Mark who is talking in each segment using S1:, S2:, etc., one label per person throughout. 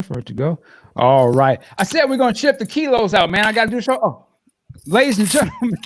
S1: for it to go. All right. I said we're going to ship the kilos out, man. I got to do a show. Oh, ladies and gentlemen.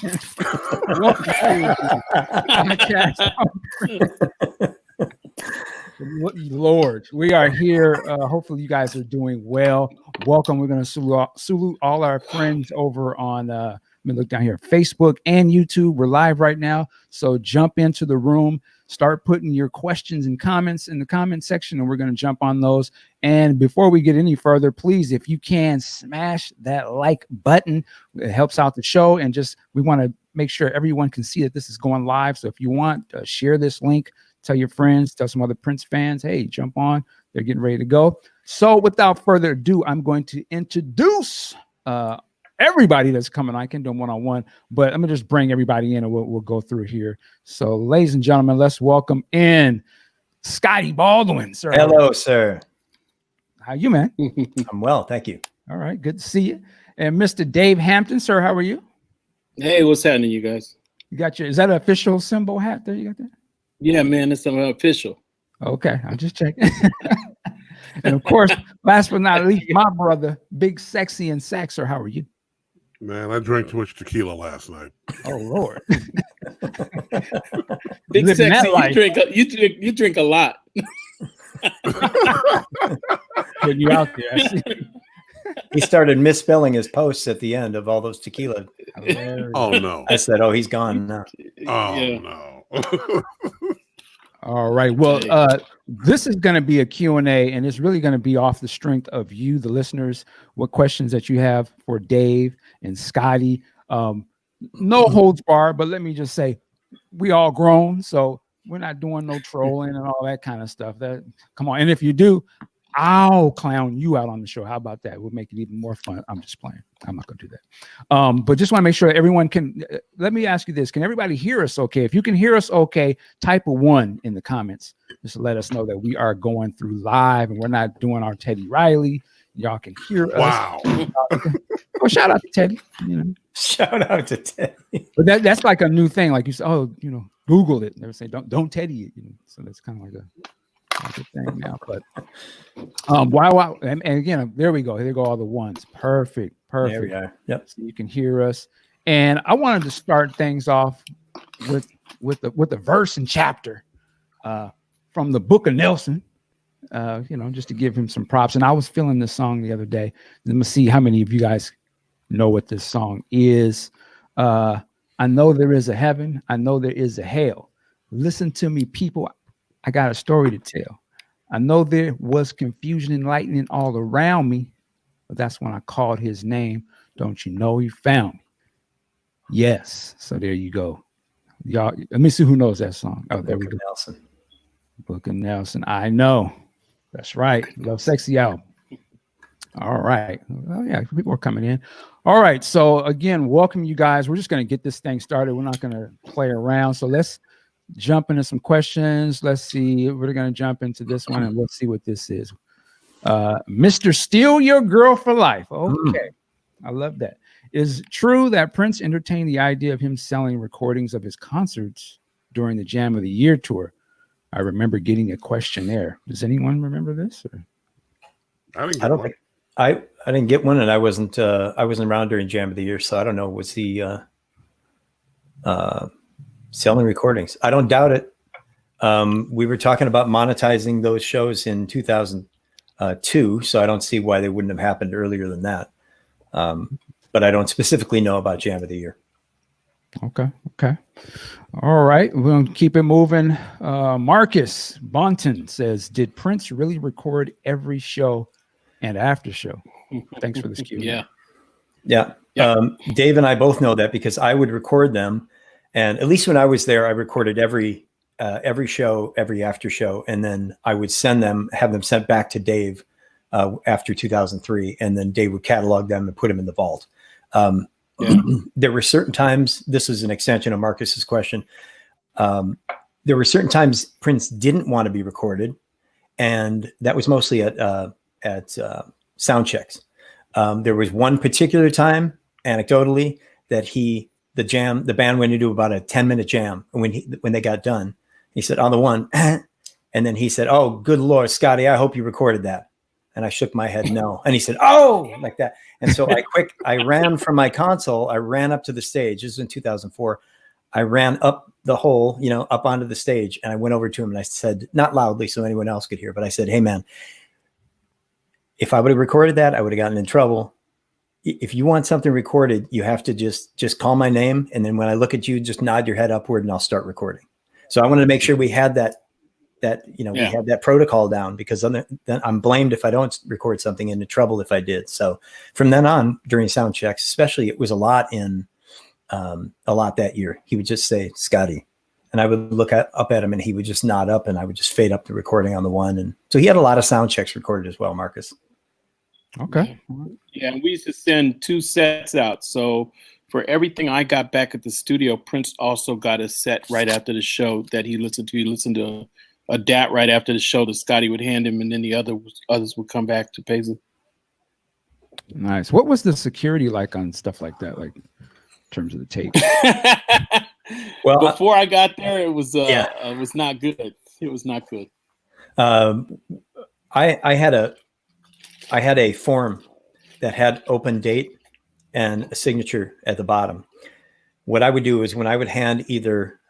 S1: Lord, we are here. Hopefully you guys are doing well. Welcome. We're going to salute all our friends over on let me look down here, Facebook and YouTube. We're live right now. So jump into the room, start putting your questions and comments in the comment section, and we're going to jump on those. And before we get any further, please, if you can, smash that like button. It helps out the show. And just, we want to make sure everyone can see that this is going live. So if you want, share this link, tell your friends, tell some other Prince fans, hey, jump on. They're getting ready to go. So without further ado, I'm going to introduce everybody that's coming. I can do them one-on-one, but I'm going to just bring everybody in and we'll go through here. So ladies and gentlemen, let's welcome in Scottie Baldwin, sir.
S2: Hello, sir.
S1: How you, man?
S2: I'm well, thank you.
S1: All right, good to see you. And Mr. Dave Hampton, sir, how are you?
S3: Hey, what's happening, you guys?
S1: You got your, is that an official symbol hat there? You got that?
S3: Yeah, man, it's official.
S1: Okay, I'm just checking. And of course, last but not least, my brother, Big Sexy and Saxer, how are you?
S4: Man, I drank too much tequila last night.
S1: Oh Lord.
S3: Big
S1: Living
S3: Sexy,
S1: that
S3: you drink a lot.
S1: Putting you out there. I see.
S2: He started misspelling his posts at the end of all those tequila.
S4: Oh no.
S2: I said, oh, he's gone now.
S4: Oh
S3: Yeah.
S4: no.
S1: All right. Well, this is going to be a Q&A, and it's really going to be off the strength of you, the listeners, what questions that you have for Dave and Scottie. No holds barred, but let me just say, we all grown, so we're not doing no trolling and all that kind of stuff. That, come on. And if you do, I'll clown you out on the show. How about that? We'll make it even more fun. I'm just playing. I'm not going to do that. But just want to make sure everyone can. Let me ask you this. Can everybody hear us okay? If you can hear us okay, type a 1 in the comments. Just to let us know that we are going through live and we're not doing our Teddy Riley. Y'all can hear us.
S4: Wow.
S1: Oh, shout out to Teddy. You know.
S2: Shout out to Teddy.
S1: But that's like a new thing. Like you said, oh, you know, Google it. They say don't Teddy it. You know? So that's kind of like a thing now. But wow. And again, there we go. There go all the ones. Perfect.
S2: There we are. Yep.
S1: So you can hear us. And I wanted to start things off with the verse and chapter from the Book of Nelson. You know, just to give him some props. And I was feeling this song the other day. Let me see how many of you guys know what this song is. I know there is a heaven. I know there is a hell. Listen to me, people. I got a story to tell. I know there was confusion and lightning all around me, but that's when I called his name. Don't you know he found me? Yes. So there you go. Y'all, let me see who knows that song. Oh, there we go.
S2: Nelson.
S1: Book of Nelson. I know. That's right. Love Sexy album. All right. Oh, yeah, people are coming in. All right. So again, welcome you guys. We're just going to get this thing started. We're not going to play around. So let's jump into some questions. Let's see. We're going to jump into this one and let's see what this is. Mr. Steal Your Girl for Life. Okay. I love that. Is it true that Prince entertained the idea of him selling recordings of his concerts during the Jam of the Year tour? I remember getting a questionnaire. Does anyone remember this? Or?
S2: I don't think I didn't get one, and I wasn't around during Jam of the Year, so I don't know. Was he selling recordings? I don't doubt it. We were talking about monetizing those shows in 2002, so I don't see why they wouldn't have happened earlier than that. But I don't specifically know about Jam of the Year.
S1: Okay. All right. We're going to keep it moving. Marcus Bonton says, did Prince really record every show and after show? Thanks for this cue.
S2: Yeah. Dave and I both know that because I would record them. And at least when I was there, I recorded every show, every after show. And then I would have them sent back to Dave after 2003. And then Dave would catalog them and put them in the vault. There were certain times, this is an extension of Marcus's question. There were certain times Prince didn't want to be recorded. And that was mostly at sound checks. There was one particular time, anecdotally, that the band went into about a 10-minute jam. And when they got done, he said, on the one, and then he said, oh, good Lord, Scottie, I hope you recorded that. And I shook my head no. And he said, oh, like that. And so I ran from my console. I ran up to the stage. This was in 2004. I ran up the hole, up onto the stage. And I went over to him and I said, not loudly so anyone else could hear, but I said, hey, man, if I would have recorded that, I would have gotten in trouble. If you want something recorded, you have to just call my name. And then when I look at you, just nod your head upward and I'll start recording. So I wanted to make sure we had that we had that protocol down, because then I'm blamed if I don't record something, and in trouble if I did. So from then on, during sound checks, especially, it was a lot that year. He would just say, Scottie. And I would look up at him and he would just nod up, and I would just fade up the recording on the one. And so he had a lot of sound checks recorded as well, Marcus.
S1: Okay.
S3: Yeah, we used to send 2 sets out. So for everything I got back at the studio, Prince also got a set right after the show that he listened to. He listened to a DAT right after the show that Scottie would hand him, and then the others would come back to Paisley.
S1: Nice. What was the security like on stuff like that, like in terms of the tape?
S3: Well, before I got there, it was not good. It was not good.
S2: I had a form that had open date and a signature at the bottom. What I would do is, when I would hand either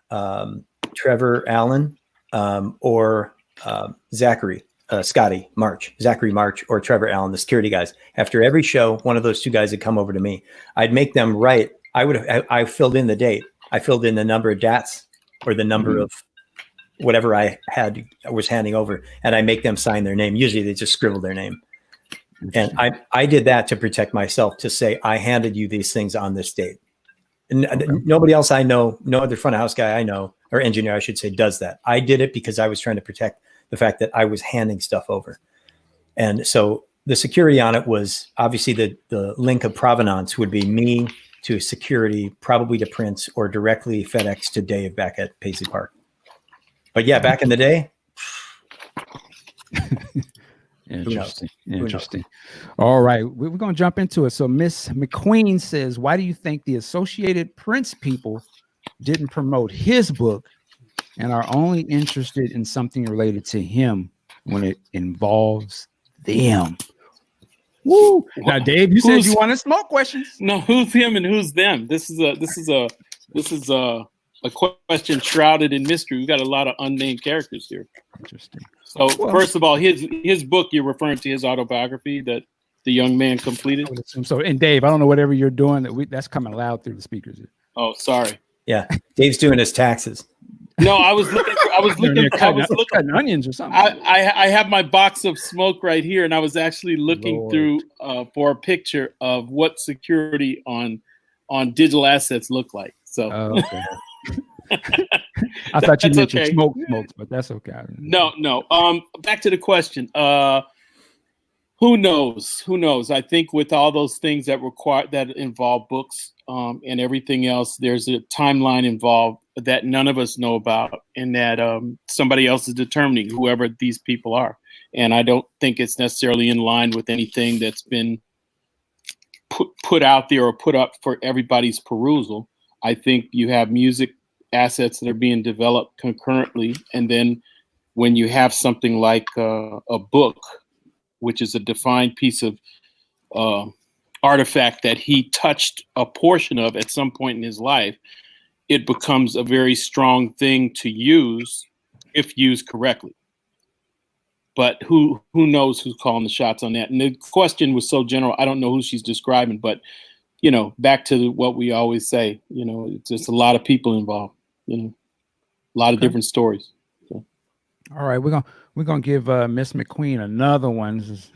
S2: Trevor Allen or Zachary March, or Trevor Allen, the security guys, after every show, one of those 2 guys would come over to me. I'd make them write. I filled in the date. I filled in the number of DATs or the number of whatever I was handing over, and I make them sign their name. Usually they just scribble their name. And I did that to protect myself, to say, I handed you these things on this date. And nobody else I know, no other front of house guy I know, or engineer, I should say, does that. I did it because I was trying to protect the fact that I was handing stuff over. And so the security on it was obviously the link of provenance would be me to security, probably to Prince, or directly FedEx to Dave back at Paisley Park. But yeah, back in the day.
S1: Interesting. All right, we're going to jump into it. So Miss McQueen says, why do you think the Associated Prince people didn't promote his book and are only interested in something related to him when it involves them? Woo! Now, Dave, you said you wanted smoke questions.
S3: No, who's him and who's them? This is a question shrouded in mystery. We got a lot of unnamed characters here.
S1: Interesting.
S3: So first of all, his book, you're referring to his autobiography that the young man completed.
S1: So, and Dave, I don't know whatever you're doing, that's coming loud through the speakers.
S3: Oh, sorry.
S2: Yeah, Dave's doing his taxes.
S3: No, I was looking
S1: cutting onions or something.
S3: I have my box of smoke right here, and I was actually looking through for a picture of what security on digital assets look like. So
S1: okay. I thought you mentioned smokes, but that's okay.
S3: No. Back to the question. Who knows? I think with all those things that involve books and everything else, there's a timeline involved that none of us know about, and that somebody else is determining, whoever these people are. And I don't think it's necessarily in line with anything that's been put out there or put up for everybody's perusal. I think you have music assets that are being developed concurrently, and then when you have something like a book, which is a defined piece of artifact that he touched a portion of at some point in his life, it becomes a very strong thing to use if used correctly. But who knows who's calling the shots on that? And the question was so general, I don't know who she's describing, but back to what we always say, it's just a lot of people involved, a lot of different stories. So.
S1: All right, we're gonna give Miss McQueen another one. This is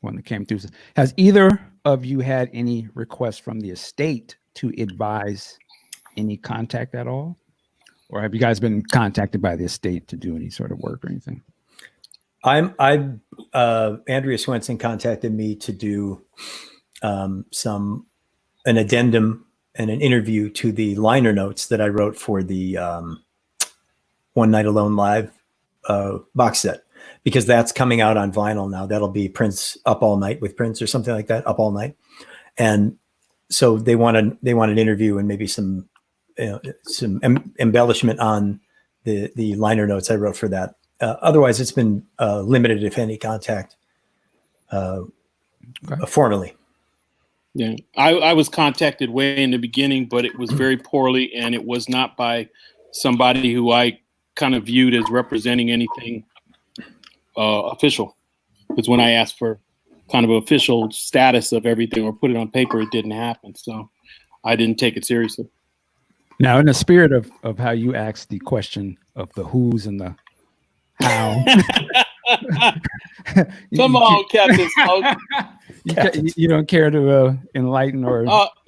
S1: one that came through. Has either of you had any requests from the estate to advise any contact at all, or have you guys been contacted by the estate to do any sort of work or anything?
S2: Andrea Swenson contacted me to do an addendum and an interview to the liner notes that I wrote for the One Night Alone Live box set, because that's coming out on vinyl now. That'll be Prince Up All Night with Prince or something like that, Up All Night. And so they want an interview and maybe some embellishment on the liner notes I wrote for that. Otherwise, it's been limited, if any, contact. formally.
S3: Yeah, I was contacted way in the beginning, but it was very poorly, and it was not by somebody who I kind of viewed as representing anything official. Because when I asked for kind of official status of everything or put it on paper, it didn't happen. So I didn't take it seriously.
S1: Now, in the spirit of how you asked the question of the who's and the how.
S3: Come on, Captain Smoke.
S1: You don't care to enlighten or?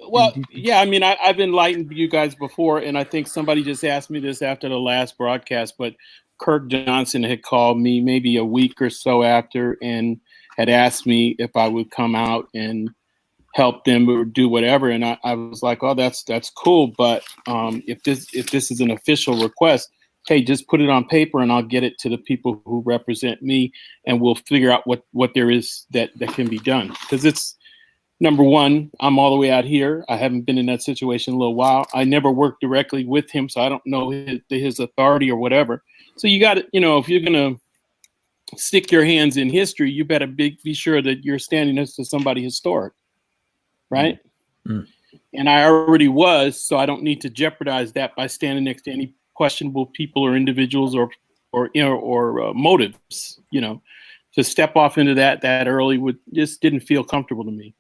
S3: Well, yeah. I mean, I've enlightened you guys before, and I think somebody just asked me this after the last broadcast. But Kirk Johnson had called me maybe a week or so after, and had asked me if I would come out and help them or do whatever. And I was like, oh, that's cool. But if this is an official request, hey, just put it on paper and I'll get it to the people who represent me, and we'll figure out what there is that can be done. Because it's, number one, I'm all the way out here. I haven't been in that situation in a little while. I never worked directly with him, so I don't know his authority or whatever. So you got to, if you're going to stick your hands in history, you better be sure that you're standing next to somebody historic, right? Mm. And I already was, so I don't need to jeopardize that by standing next to any questionable people or individuals or motives. To step off into that early just didn't feel comfortable to me.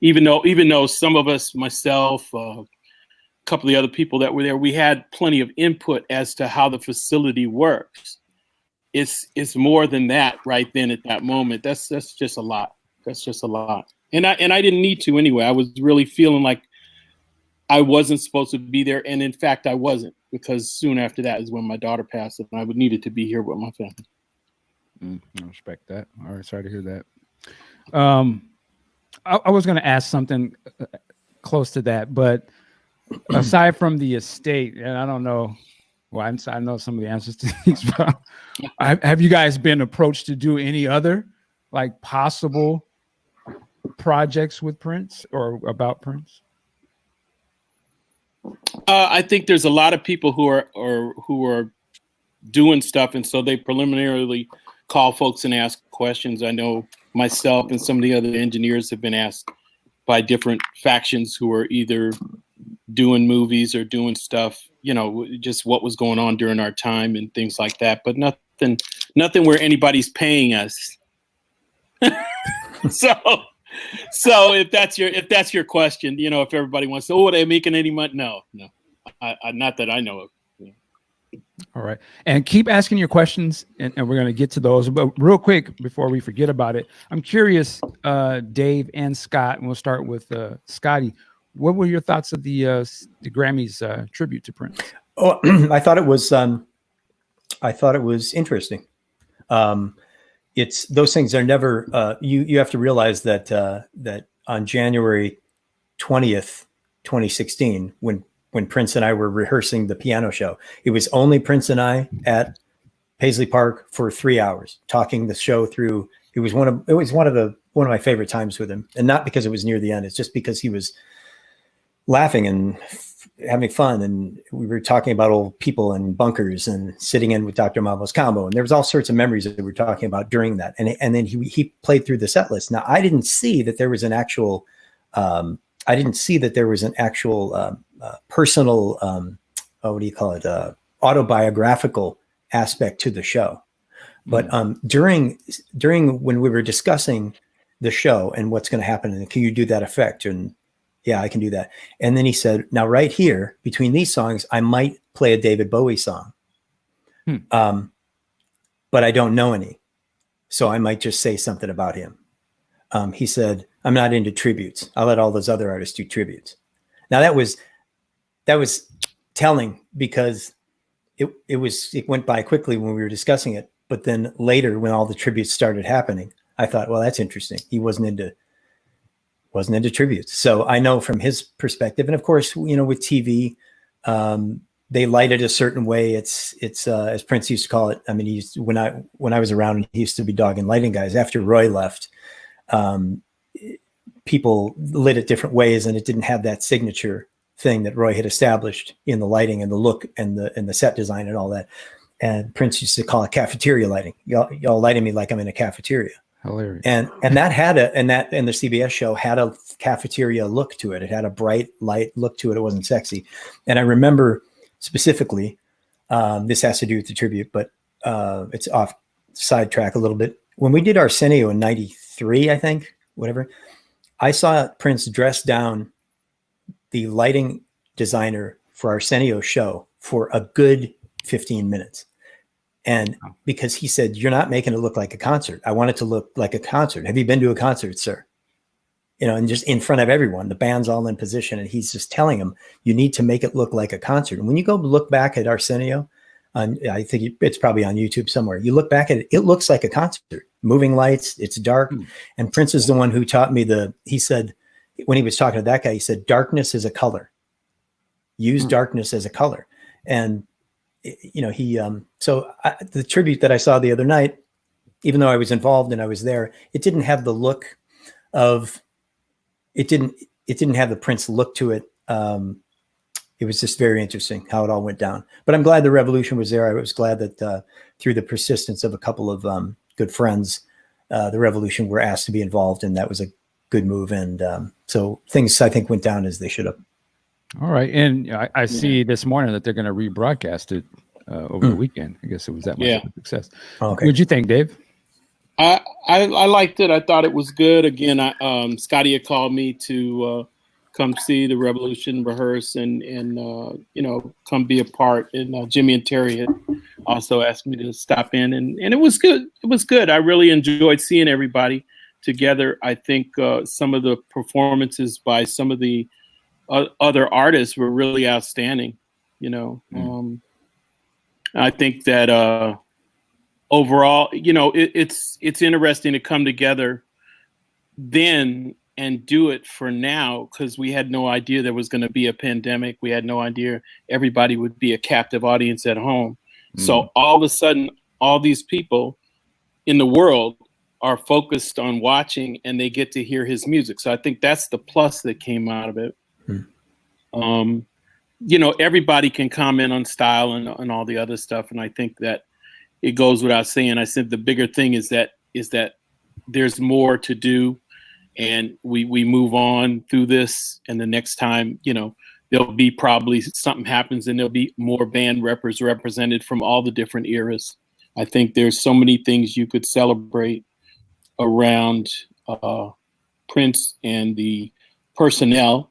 S3: Even though some of us, myself, a couple of the other people that were there, we had plenty of input as to how the facility works. It's more than that right then at that moment. That's just a lot. That's just a lot. And I didn't need to anyway. I was really feeling like I wasn't supposed to be there, and in fact, I wasn't, because soon after that is when my daughter passed, and I needed to be here with my family.
S1: I respect that. All right, sorry to hear that. I was going to ask something close to that, but aside from the estate, and I don't know, well, I know some of the answers to these, but have you guys been approached to do any other like possible projects with Prince or about Prince?
S3: I think there's a lot of people who are doing stuff, and so they preliminarily call folks and ask questions. I know myself and some of the other engineers have been asked by different factions who are either doing movies or doing stuff, just what was going on during our time and things like that. But nothing where anybody's paying us. So if that's your question, if everybody wants to, are they making any money? No, not that I know of. Yeah.
S1: All right. And keep asking your questions, and we're going to get to those. But real quick, before we forget about it, I'm curious, Dave and Scott, and we'll start with Scotty. What were your thoughts of the Grammys tribute to Prince?
S2: Oh, I thought it was interesting. It's those things are never. You have to realize that on January 20th, 2016, when Prince and I were rehearsing the piano show, it was only Prince and I at Paisley Park for 3 hours talking the show through. It was one of my favorite times with him, and not because it was near the end. It's just because he was laughing and having fun, and we were talking about old people and bunkers and sitting in with Dr. Mambo's combo, and there was all sorts of memories that we were talking about during that. And then he played through the set list. Now I didn't see that there was an actual personal autobiographical aspect to the show. But during when we were discussing the show and what's going to happen, and can you do that effect? And yeah, I can do that. And then he said, now right here between these songs, I might play a David Bowie song. But I don't know any. So I might just say something about him. He said, I'm not into tributes. I'll let all those other artists do tributes. Now that was telling, because it went by quickly when we were discussing it. But then later, when all the tributes started happening, I thought, well, that's interesting. He wasn't into tributes. So I know from his perspective, and of course, with TV, they light it a certain way. It's as Prince used to call it. I mean, when I was around, he used to be dogging lighting guys. After Roy left, people lit it different ways, and it didn't have that signature thing that Roy had established in the lighting and the look and the set design and all that. And Prince used to call it cafeteria lighting. Y'all lighting me like I'm in a cafeteria.
S1: Hilarious.
S2: And that had and the CBS show had a cafeteria look to it. It had a bright light look to it. It wasn't sexy. And I remember specifically, this has to do with the tribute, but it's off sidetrack a little bit. When we did Arsenio in 93, I think, whatever, I saw Prince dress down the lighting designer for Arsenio's show for a good 15 minutes. And because he said, you're not making it look like a concert. I want it to look like a concert. Have you been to a concert, sir? You know, and just in front of everyone, the band's all in position. And he's just telling them, you need to make it look like a concert. And when you go look back at Arsenio, I think it's probably on YouTube somewhere. You look back at it, it looks like a concert. Moving lights, it's dark. And Prince is the one who taught me he said, when he was talking to that guy, he said, darkness is a color. Use darkness as a color. And you know, the tribute that I saw the other night, even though I was involved and I was there, it didn't have the look of, it didn't have the Prince look to it. It was just very interesting how it all went down, but I'm glad the revolution was there. I was glad that through the persistence of a couple of good friends, the revolution were asked to be involved, and that was a good move. And so things, I think, went down as they should have.
S1: All right. And I see this morning that they're going to rebroadcast it over the weekend. I guess it was that much of a success.
S2: Okay.
S1: What'd you think, Dave?
S3: I liked it. I thought it was good. Again, Scotty had called me to come see the Revolution rehearse and you know, come be a part. And Jimmy and Terry had also asked me to stop in, and it was good. It was good. I really enjoyed seeing everybody together. I think some of the performances by some of the other artists were really outstanding. You know, I think that overall, you know, it's interesting to come together then and do it for now, because we had no idea there was going to be a pandemic. We had no idea everybody would be a captive audience at home. So all of a sudden, all these people in the world are focused on watching, and they get to hear his music. So I think that's the plus that came out of it. You know, everybody can comment on style and all the other stuff, and I think that it goes without saying. I said the bigger thing is that there's more to do, and we move on through this, and the next time, you know, there'll be probably something happens and there'll be more band represented from all the different eras. I think there's so many things you could celebrate around Prince and the personnel,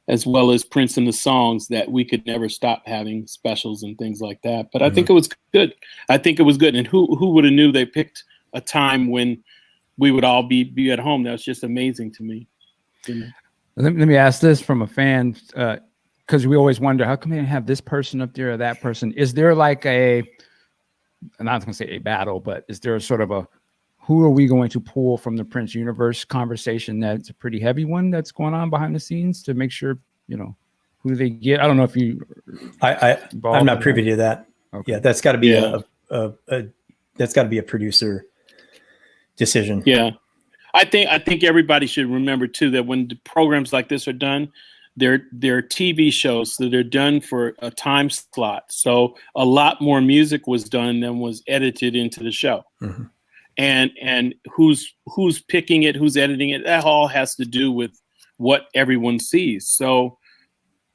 S3: as well as Prince and the songs, that we could never stop having specials and things like that. But I think it was good. I think it was good. And who would have knew they picked a time when we would all be at home? That was just amazing to me. You know?
S1: Let me ask this from a fan, because we always wonder, how come they have this person up there or that person? Is there like I'm not going to say a battle, but is there a sort of a, who are we going to pull from the Prince universe conversation that's a pretty heavy one that's going on behind the scenes to make sure, you know, who do they get? I don't know if you...
S2: I'm not privy to that. Okay. Yeah, that's got to be that's got to be a producer decision.
S3: Yeah. I think everybody should remember too that when the programs like this are done, they're TV shows, so they're done for a time slot. So a lot more music was done than was edited into the show. And who's picking it, who's editing it, that all has to do with what everyone sees. So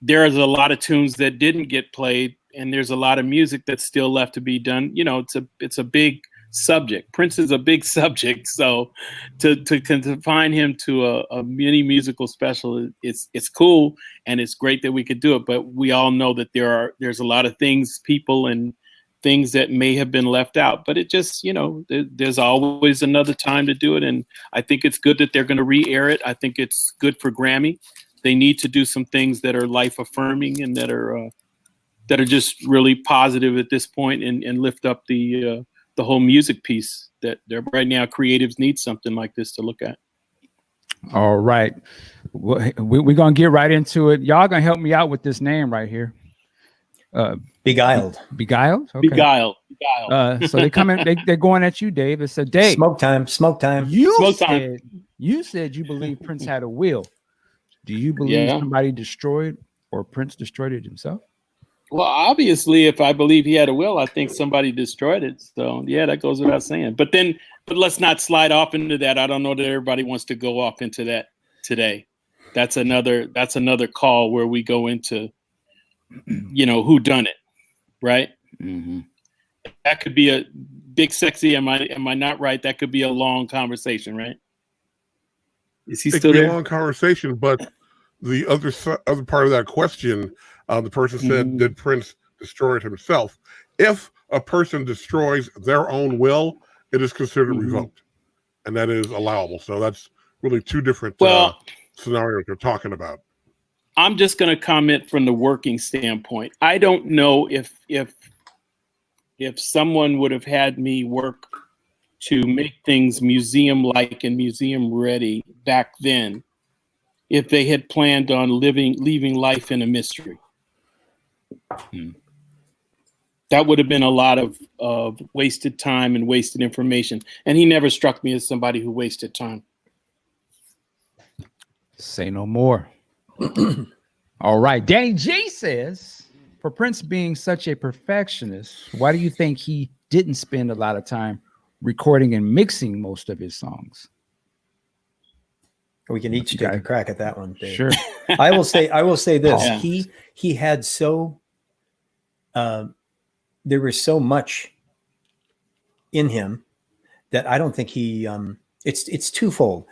S3: there's a lot of tunes that didn't get played, and there's a lot of music that's still left to be done. You know, it's a big subject. Prince is a big subject. So to confine him to a mini musical special, it's cool, and it's great that we could do it. But we all know that there's a lot of things, people and things that may have been left out, but it just, you know, there's always another time to do it. And I think it's good that they're going to re-air it. I think it's good for Grammy. They need to do some things that are life affirming and that are just really positive at this point, and lift up the whole music piece that right now creatives need something like this to look at.
S1: All right. We're going to get right into it. Y'all going to help me out with this name right here.
S2: Beguiled.
S1: Okay.
S3: Beguiled.
S1: So they come in, they're going at you, Dave. It said, Dave,
S2: smoke time.
S1: You said you believe Prince had a will. Do you believe somebody destroyed, or Prince destroyed it himself?
S3: Well, obviously, if I believe he had a will, I think somebody destroyed it. So yeah, that goes without saying. But then But let's not slide off into that. I don't know that everybody wants to go off into that today. That's another call where we go into, who done it, right?
S1: Mm-hmm.
S3: That could be a big sexy. Am I not right? That could be a long conversation, right? Is he still
S4: It could be
S3: there?
S4: a long conversation, but the other part of that question, the person said, did Prince destroy it himself? If a person destroys their own will, it is considered revoked, and that is allowable. So that's really two different scenarios you're talking about.
S3: I'm just going to comment from the working standpoint. I don't know if someone would have had me work to make things museum-like and museum-ready back then, if they had planned on leaving life in a mystery. That would have been a lot of wasted time and wasted information. And he never struck me as somebody who wasted time.
S1: Say no more. All right. Danny G says, for Prince being such a perfectionist, why do you think he didn't spend a lot of time recording and mixing most of his songs?
S2: We can each take a crack at that one, Dave.
S1: Sure.
S2: I will say this.
S3: Yeah.
S2: He had there was so much in him that I don't think he it's twofold.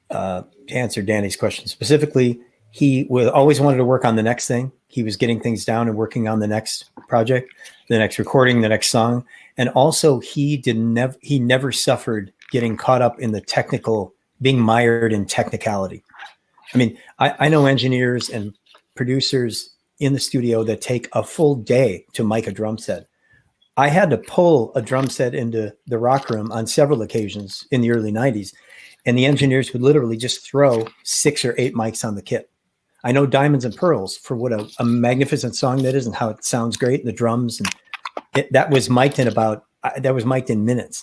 S2: To answer Danny's question specifically, he always wanted to work on the next thing. He was getting things down and working on the next project, the next recording, the next song. And also he never suffered getting caught up in the technical, being mired in technicality. I mean, I know engineers and producers in the studio that take a full day to mic a drum set. I had to pull a drum set into the rock room on several occasions in the early 90s. And the engineers would literally just throw 6 or 8 mics on the kit. I know Diamonds and Pearls, for what a magnificent song that is and how it sounds great, the drums, and that was mic'd in minutes.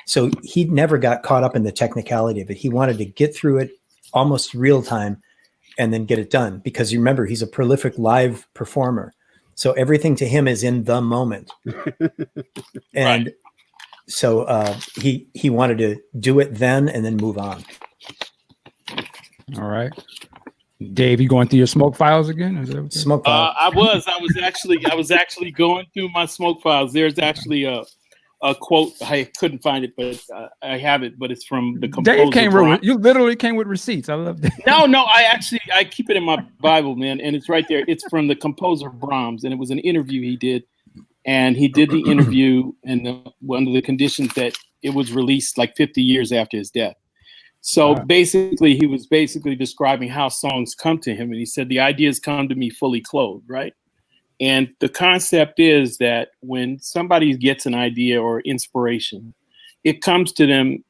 S2: So he never got caught up in the technicality of it. He wanted to get through it almost real time and then get it done, because you remember, he's a prolific live performer. So everything to him is in the moment. And
S3: right.
S2: So he wanted to do it then and then move on.
S1: All right. Dave, you going through your smoke files again?
S2: Smoke file.
S3: I was actually going through my smoke files. There's actually a quote. I couldn't find it, but I have it. But it's from the composer.
S1: Dave you literally came with receipts. I love that.
S3: No, I keep it in my Bible, man, and it's right there. It's from the composer Brahms, and it was an interview he did, and he did the interview and under the conditions that it was released like 50 years after his death. So basically, he was describing how songs come to him, and he said the ideas come to me fully clothed, right? And the concept is that when somebody gets an idea or inspiration, it comes to them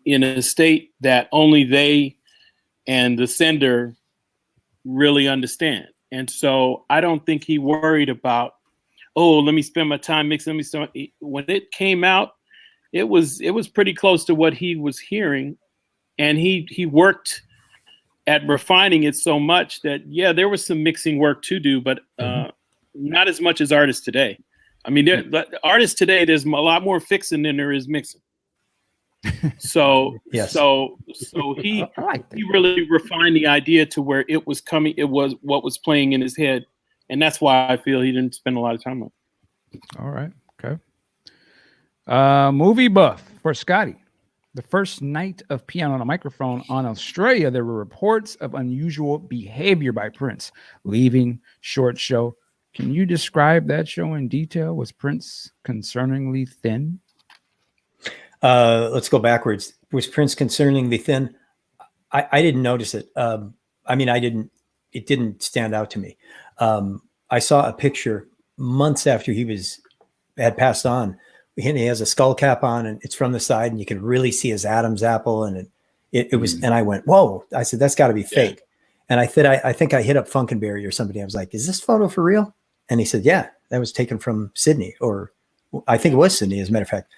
S3: in a state that only they and the sender really understand. And so I don't think he worried about, let me spend my time mixing. When it came out, it was pretty close to what he was hearing. And he worked at refining it so much that, there was some mixing work to do, but not as much as artists today. I mean, artists today, there's a lot more fixing than there is mixing. So,
S2: yes.
S3: so he really refined the idea to where it was coming. It was what was playing in his head, and that's why I feel he didn't spend a lot of time on it.
S1: All right, okay. Movie buff for Scotty. The first night of Piano on a Microphone on Australia, there were reports of unusual behavior by Prince, leaving short show. Can you describe that show in detail? Was Prince concerningly thin?
S2: Let's go backwards. Was Prince concerningly thin? I didn't notice it. It didn't stand out to me. I saw a picture months after he had passed on. He has a skull cap on, and it's from the side, and you can really see his Adam's apple. And it was, and I went, whoa! I said, that's got to be fake. And I think I hit up Funkenberry or somebody. I was like, is this photo for real? And he said, yeah, that was taken from Sydney, or I think it was Sydney, as a matter of fact.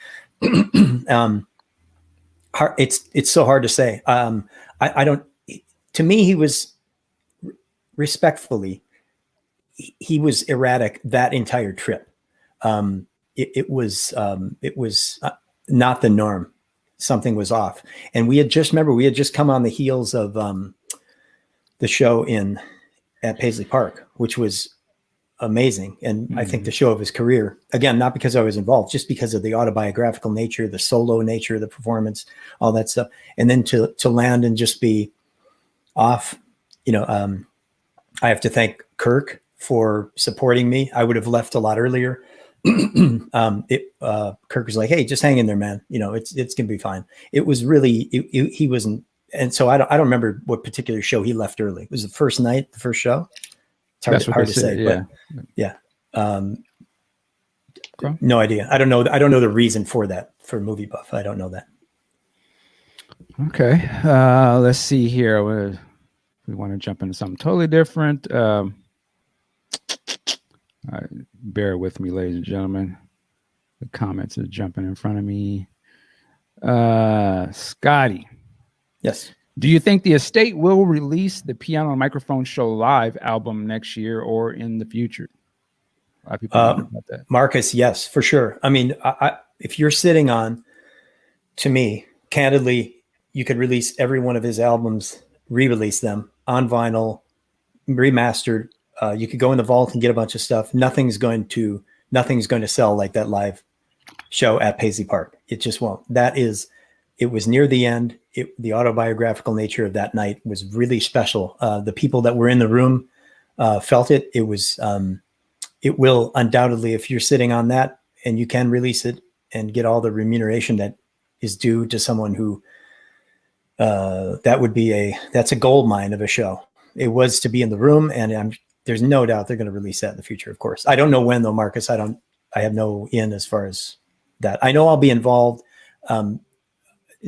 S2: It's so hard to say. I don't. To me, he was respectfully, he was erratic that entire trip. It was not the norm. something was off. And we had just come on the heels of the show at Paisley Park, which was amazing. And I think the show of his career, again, not because I was involved, just because of the autobiographical nature, the solo nature of the performance, all that stuff. And then to land and just be off, I have to thank Kirk for supporting me. I would have left a lot earlier. Kirk was like, "Hey, just hang in there, man. It's gonna be fine." It was really, he wasn't. And so I don't remember what particular show he left early. It was the first night, the first show. It's hard to say,
S1: yeah.
S2: But yeah. No idea. I don't know the reason for that for Movie Buff. I don't know that.
S1: Okay. Let's see here. We want to jump into something totally different. Bear with me, ladies and gentlemen. The comments are jumping in front of me. Scotty.
S2: Yes.
S1: Do you think the estate will release the Piano and Microphone Show live album next year or in the future? A lot of people wonder about that.
S2: Marcus, yes, for sure. I mean, if you're sitting on, to me, candidly, you could release every one of his albums, re-release them on vinyl, remastered. You could go in the vault and get a bunch of stuff. Nothing's going to sell like that live show at Paisley Park. It just won't. It was near the end. The autobiographical nature of that night was really special. The people that were in the room felt it. It will undoubtedly, if you're sitting on that and you can release it and get all the remuneration that is due to someone who, that's a gold mine of a show. It was to be in the room, and there's no doubt they're going to release that in the future, of course. I don't know when though, Marcus. I have no in as far as that. I know I'll be involved.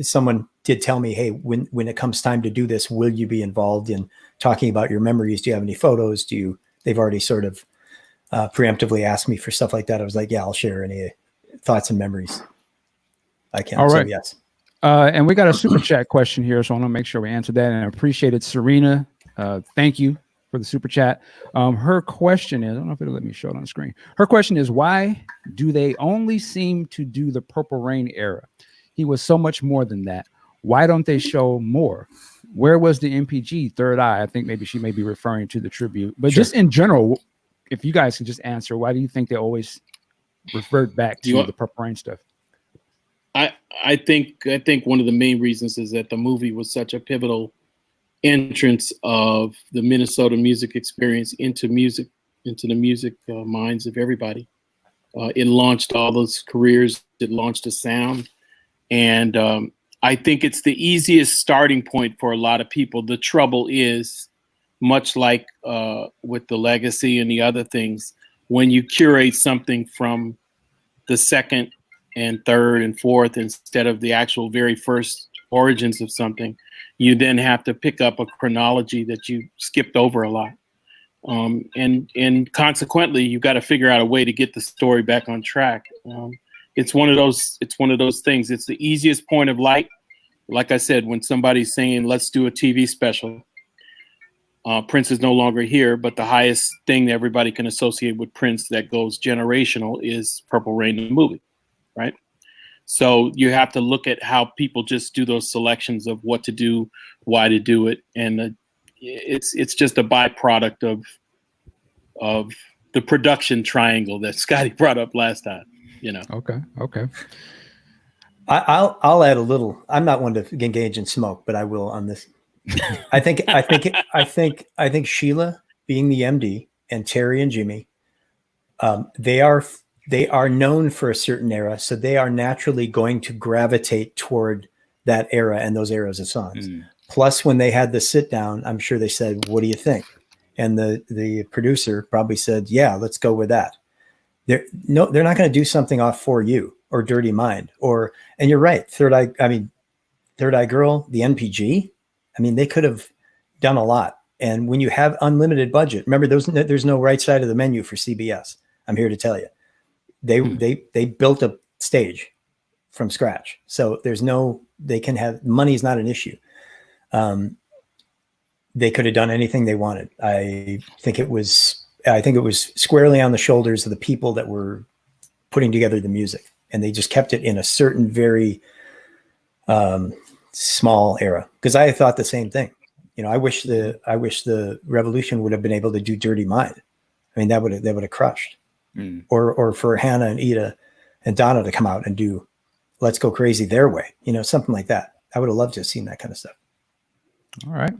S2: Someone did tell me, hey, when it comes time to do this, will you be involved in talking about your memories? Do you have any photos? They've already sort of preemptively asked me for stuff like that. I was like, yeah, I'll share any thoughts and memories I can.
S1: All right.
S2: So, yes.
S1: And we got a super chat question here, so I want to make sure we answer that. And I appreciate it, Serena. Thank you for the super chat. Her question is, I don't know if it'll let me show it on the screen. Her question is, why do they only seem to do the Purple Rain era? He was so much more than that. Why don't they show more? Where was the MPG Third Eye? I think maybe she may be referring to the tribute, but just in general, if you guys can just answer, why do you think they always revert back to the Purple Rain stuff?
S3: I think one of the main reasons is that the movie was such a pivotal entrance of the Minnesota music experience into the music minds of everybody. It launched all those careers. It launched a sound. And I think it's the easiest starting point for a lot of people. The trouble is, much like with the legacy and the other things, when you curate something from the second and third and fourth instead of the actual very first origins of something, you then have to pick up a chronology that you skipped over a lot. And consequently, you've got to figure out a way to get the story back on track. It's one of those things. It's the easiest point of light. Like I said, when somebody's saying, let's do a TV special, Prince is no longer here, but the highest thing that everybody can associate with Prince that goes generational is Purple Rain, the movie, right? So you have to look at how people just do those selections of what to do, why to do it. And it's just a byproduct of the production triangle that Scotty brought up last time.
S2: Okay. I'll add a little. I'm not one to engage in smoke, but I will on this. I think Sheila being the MD and Terry and Jimmy, they are known for a certain era, so they are naturally going to gravitate toward that era and those eras of songs. Plus, when they had the sit down, I'm sure they said, "What do you think?" And the producer probably said, "Yeah, let's go with that." They're not going to do something off For You or Dirty Mind and you're right. Third Eye Girl, the NPG. I mean, they could have done a lot. And when you have unlimited budget, remember there's no right side of the menu for CBS. I'm here to tell you, they built a stage from scratch. So money is not an issue. They could have done anything they wanted. I think it was squarely on the shoulders of the people that were putting together the music, and they just kept it in a certain very small era, because I thought the same thing. You know, I wish the Revolution would have been able to do Dirty Mind. I mean, that would have crushed. Or for Hannah and Ida and Donna to come out and do Let's Go Crazy their way, you know, something like that. I would have loved to have seen that kind of stuff.
S1: All right.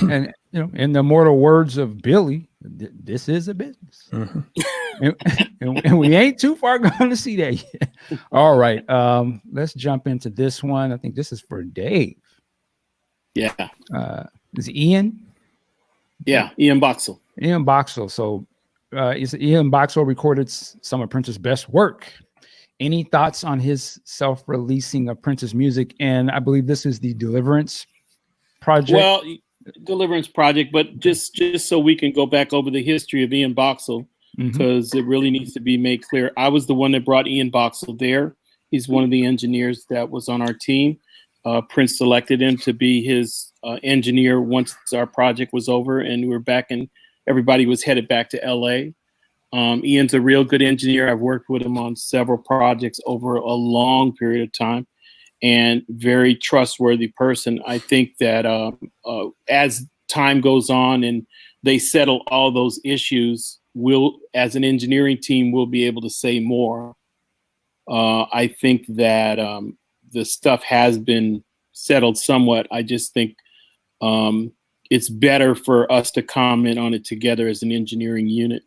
S1: And you know, in the immortal words of Billy, this is a business. And we ain't too far going to see that yet. All right. Let's jump into this one. I think this is for Dave.
S3: Yeah.
S1: Is it Ian?
S3: Yeah, Ian Boxall.
S1: Ian Boxall. So Ian Boxall recorded some of Prince's best work. Any thoughts on his self-releasing of Prince's music? And I believe this is the Deliverance project.
S3: Well, Deliverance project, but just so we can go back over the history of Ian Boxall, because it really needs to be made clear. I was the one that brought Ian Boxall there. He's one of the engineers that was on our team. Prince selected him to be his engineer once our project was over and we were back, and everybody was headed back to LA. Ian's a real good engineer. I've worked with him on several projects over a long period of time, and very trustworthy person. I think that as time goes on and they settle all those issues, we'll, as an engineering team, we'll be able to say more. I think that the stuff has been settled somewhat. I just think it's better for us to comment on it together as an engineering unit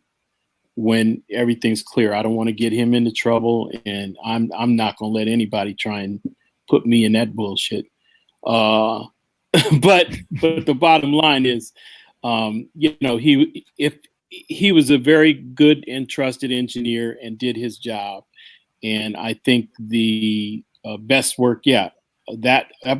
S3: when everything's clear. I don't want to get him into trouble, and I'm not going to let anybody try and put me in that bullshit. But the bottom line is, you know, he was a very good and trusted engineer and did his job. And I think the best work, that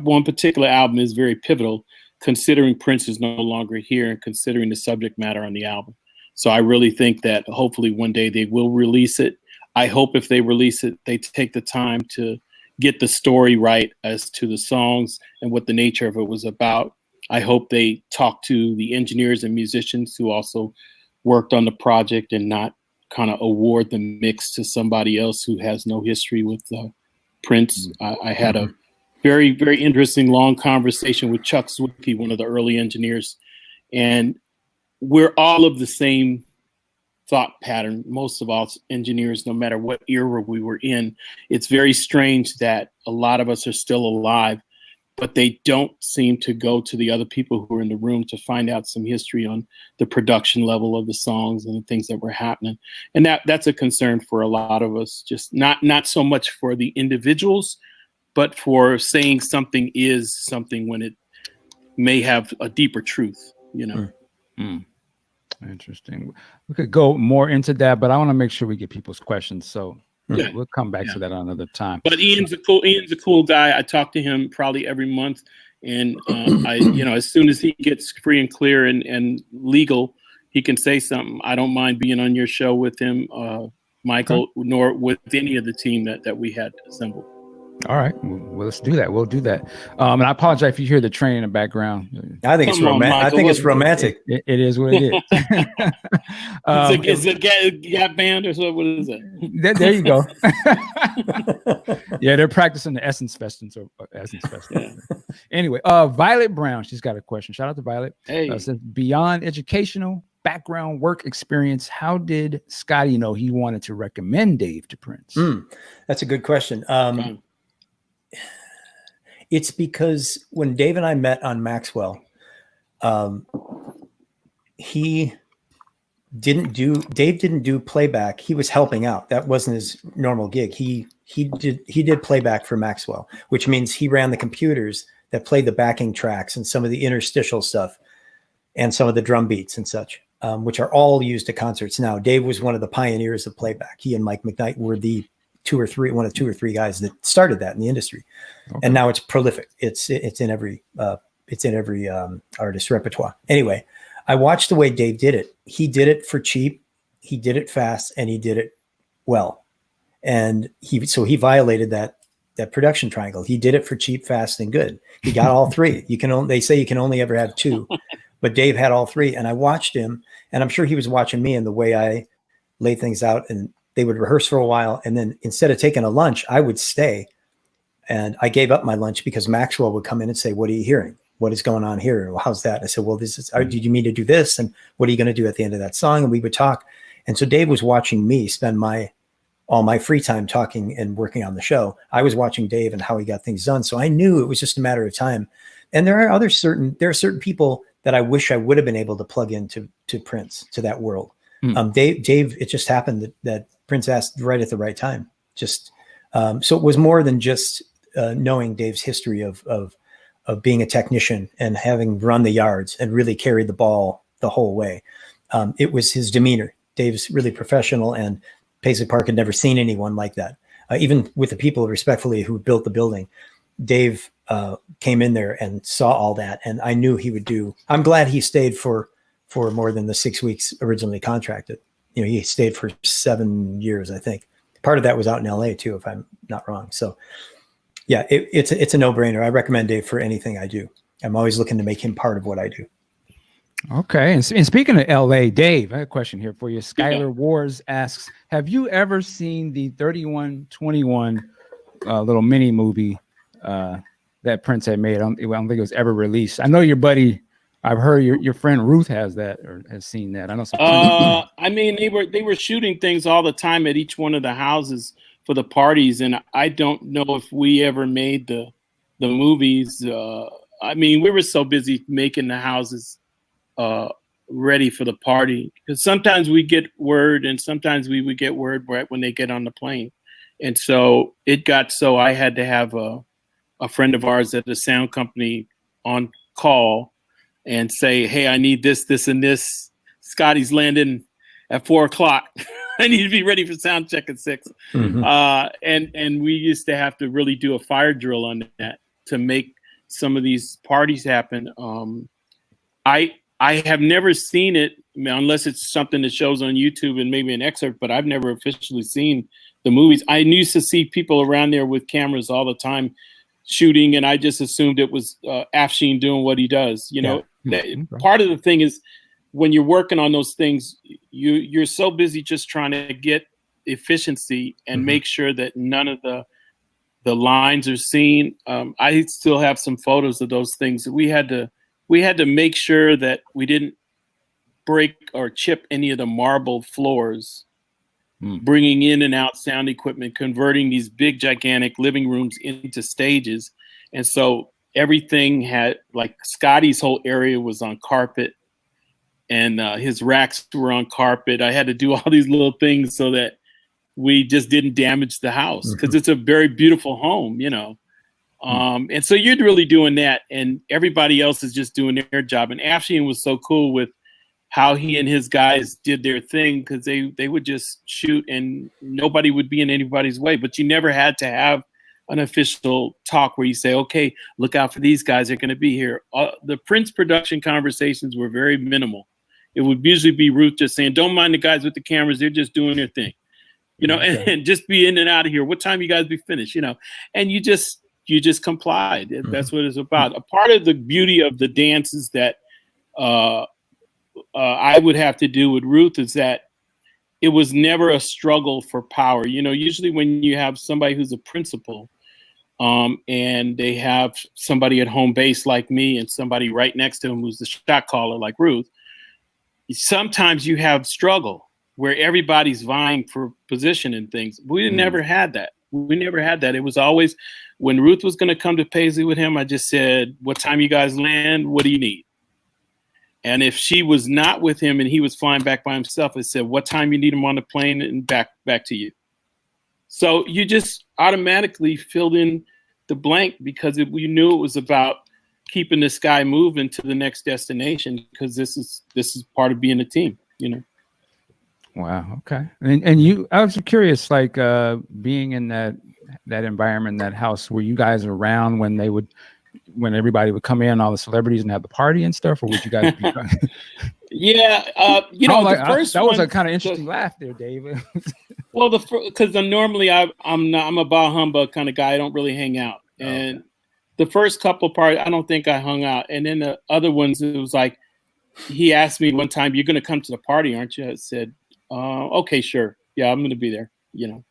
S3: one particular album is very pivotal, considering Prince is no longer here and considering the subject matter on the album. So I really think that hopefully one day they will release it. I hope if they release it, they take the time to get the story right as to the songs and what the nature of it was about. I hope they talk to the engineers and musicians who also worked on the project and not kind of award the mix to somebody else who has no history with Prince. I had a very, very interesting long conversation with Chuck Zwicky, one of the early engineers, and we're all of the same thought pattern. Most of us engineers, no matter what era we were in, it's very strange that a lot of us are still alive, but they don't seem to go to the other people who are in the room to find out some history on the production level of the songs and the things that were happening. And that's a concern for a lot of us, just not so much for the individuals, but for saying something is something when it may have a deeper truth, you know.
S1: Interesting. We could go more into that, but I want to make sure we get people's questions. So we'll come back to that another time.
S3: But Ian's a cool guy. I talk to him probably every month, and as soon as he gets free and clear and legal, he can say something. I don't mind being on your show with him, Michael, nor with any of the team that we had assembled.
S1: All right, well, let's do that. We'll do that. And I apologize if you hear the train in the background.
S2: I think it's romantic. I think it's romantic.
S1: It is what it is.
S3: Is it a Gap Band or so? What is it?
S1: There you go. Yeah, they're practicing the Essence Fest. Anyway, Violet Brown, she's got a question. Shout out to Violet.
S3: Hey.
S1: Says, beyond educational background work experience, how did Scottie know he wanted to recommend Dave to Prince?
S2: That's a good question. It's because when Dave and I met on Maxwell, Dave didn't do playback. He was helping out. That wasn't his normal gig. He did playback for Maxwell, which means he ran the computers that played the backing tracks and some of the interstitial stuff and some of the drum beats and such, which are all used at concerts now. Dave was one of the pioneers of playback. He and Mike McKnight were one of two or three guys that started that in the industry. Okay. And now it's prolific. It's in every artist's repertoire. Anyway, I watched the way Dave did it. He did it for cheap, he did it fast, and he did it well. And he violated that production triangle. He did it for cheap, fast, and good. He got all three. They say you can only ever have two, but Dave had all three. And I watched him, and I'm sure he was watching me and the way I laid things out. And they would rehearse for a while, and then instead of taking a lunch, I would stay And I gave up my lunch because Maxwell would come in and say, "What are you hearing? What is going on here? Well, how's that?" And I said, "Well, this is, did you mean to do this? And what are you going to do at the end of that song?" And we would talk. And so Dave was watching me spend all my free time talking and working on the show. I was watching Dave and how he got things done. So I knew it was just a matter of time. And there are certain people that I wish I would have been able to plug into Prince, to that world. Dave, it just happened that Prince asked right at the right time. Just so it was more than just knowing Dave's history of being a technician and having run the yards and really carried the ball the whole way. It was his demeanor. Dave's really professional, and Paisley Park had never seen anyone like that. Even with the people respectfully who built the building, Dave came in there and saw all that, and I knew he would do. I'm glad he stayed for more than the 6 weeks originally contracted. You know, he stayed for 7 years, I think. Part of that was out in LA too, if I'm not wrong. So yeah, it's a no-brainer. I recommend Dave for anything I do. I'm always looking to make him part of what I do.
S1: Okay. And speaking of LA, Dave, I have a question here for you. Skylar Wars asks, have you ever seen the 3121 little mini movie that Prince had made? I don't think it was ever released. I know your buddy, I've heard your friend Ruth has that or has seen that. I know some.
S3: I mean, they were shooting things all the time at each one of the houses for the parties, and I don't know if we ever made the movies. I mean, we were so busy making the houses ready for the party, because sometimes we get word and sometimes we would get word right when they get on the plane. And so it got so I had to have a friend of ours at the sound company on call and say, "Hey, I need this, this, and this. Scotty's landing at 4:00. I need to be ready for sound check at 6." And we used to have to really do a fire drill on that to make some of these parties happen. I have never seen it, unless it's something that shows on YouTube and maybe an excerpt, but I've never officially seen the movies. I used to see people around there with cameras all the time shooting, and I just assumed it was Afshin doing what he does. You know, part of the thing is when you're working on those things, you're so busy just trying to get efficiency and make sure that none of the lines are seen. I still have some photos of those things. We had to make sure that we didn't break or chip any of the marble floors, bringing in and out sound equipment, converting these big, gigantic living rooms into stages. And so everything had, like, Scotty's whole area was on carpet, and his racks were on carpet. I had to do all these little things so that we just didn't damage the house, because it's a very beautiful home, you know. And so you're really doing that, and everybody else is just doing their job. And Afshin was so cool with how he and his guys did their thing, because they would just shoot and nobody would be in anybody's way. But you never had to have an official talk where you say, "Okay, look out for these guys, they're going to be here." The Prince production conversations were very minimal. It would usually be Ruth just saying, "Don't mind the guys with the cameras, they're just doing their thing," you know, and just be in and out of here. What time you guys be finished, you know? And you just complied. That's what it's about. A part of the beauty of the dances that I would have to do with Ruth is that it was never a struggle for power. You know, usually when you have somebody who's a principal and they have somebody at home base like me and somebody right next to him who's the shot caller like Ruth, sometimes you have struggle where everybody's vying for position and things. We never had that. We never had that. It was always, when Ruth was going to come to Paisley with him, I just said, "What time you guys land? What do you need?" And if she was not with him and he was flying back by himself, I said, "What time you need him on the plane?" and back to you. So you just automatically filled in the blank, because we knew it was about keeping this guy moving to the next destination, because this is part of being a team, you know.
S1: Wow. Okay. And you, I was curious, like being in that environment, that house, were you guys around when everybody would come in, all the celebrities, and have the party and stuff, or would you guys be?
S3: Yeah. You know,
S1: like,
S3: the first
S1: that was
S3: one,
S1: a kind of interesting laugh there, David.
S3: Well, because normally I'm a bah humbug kind of guy. I don't really hang out. And the first couple parties, I don't think I hung out. And then the other ones, it was like, he asked me one time, "You're going to come to the party, aren't you?" I said, "Okay, sure. Yeah, I'm going to be there," you know.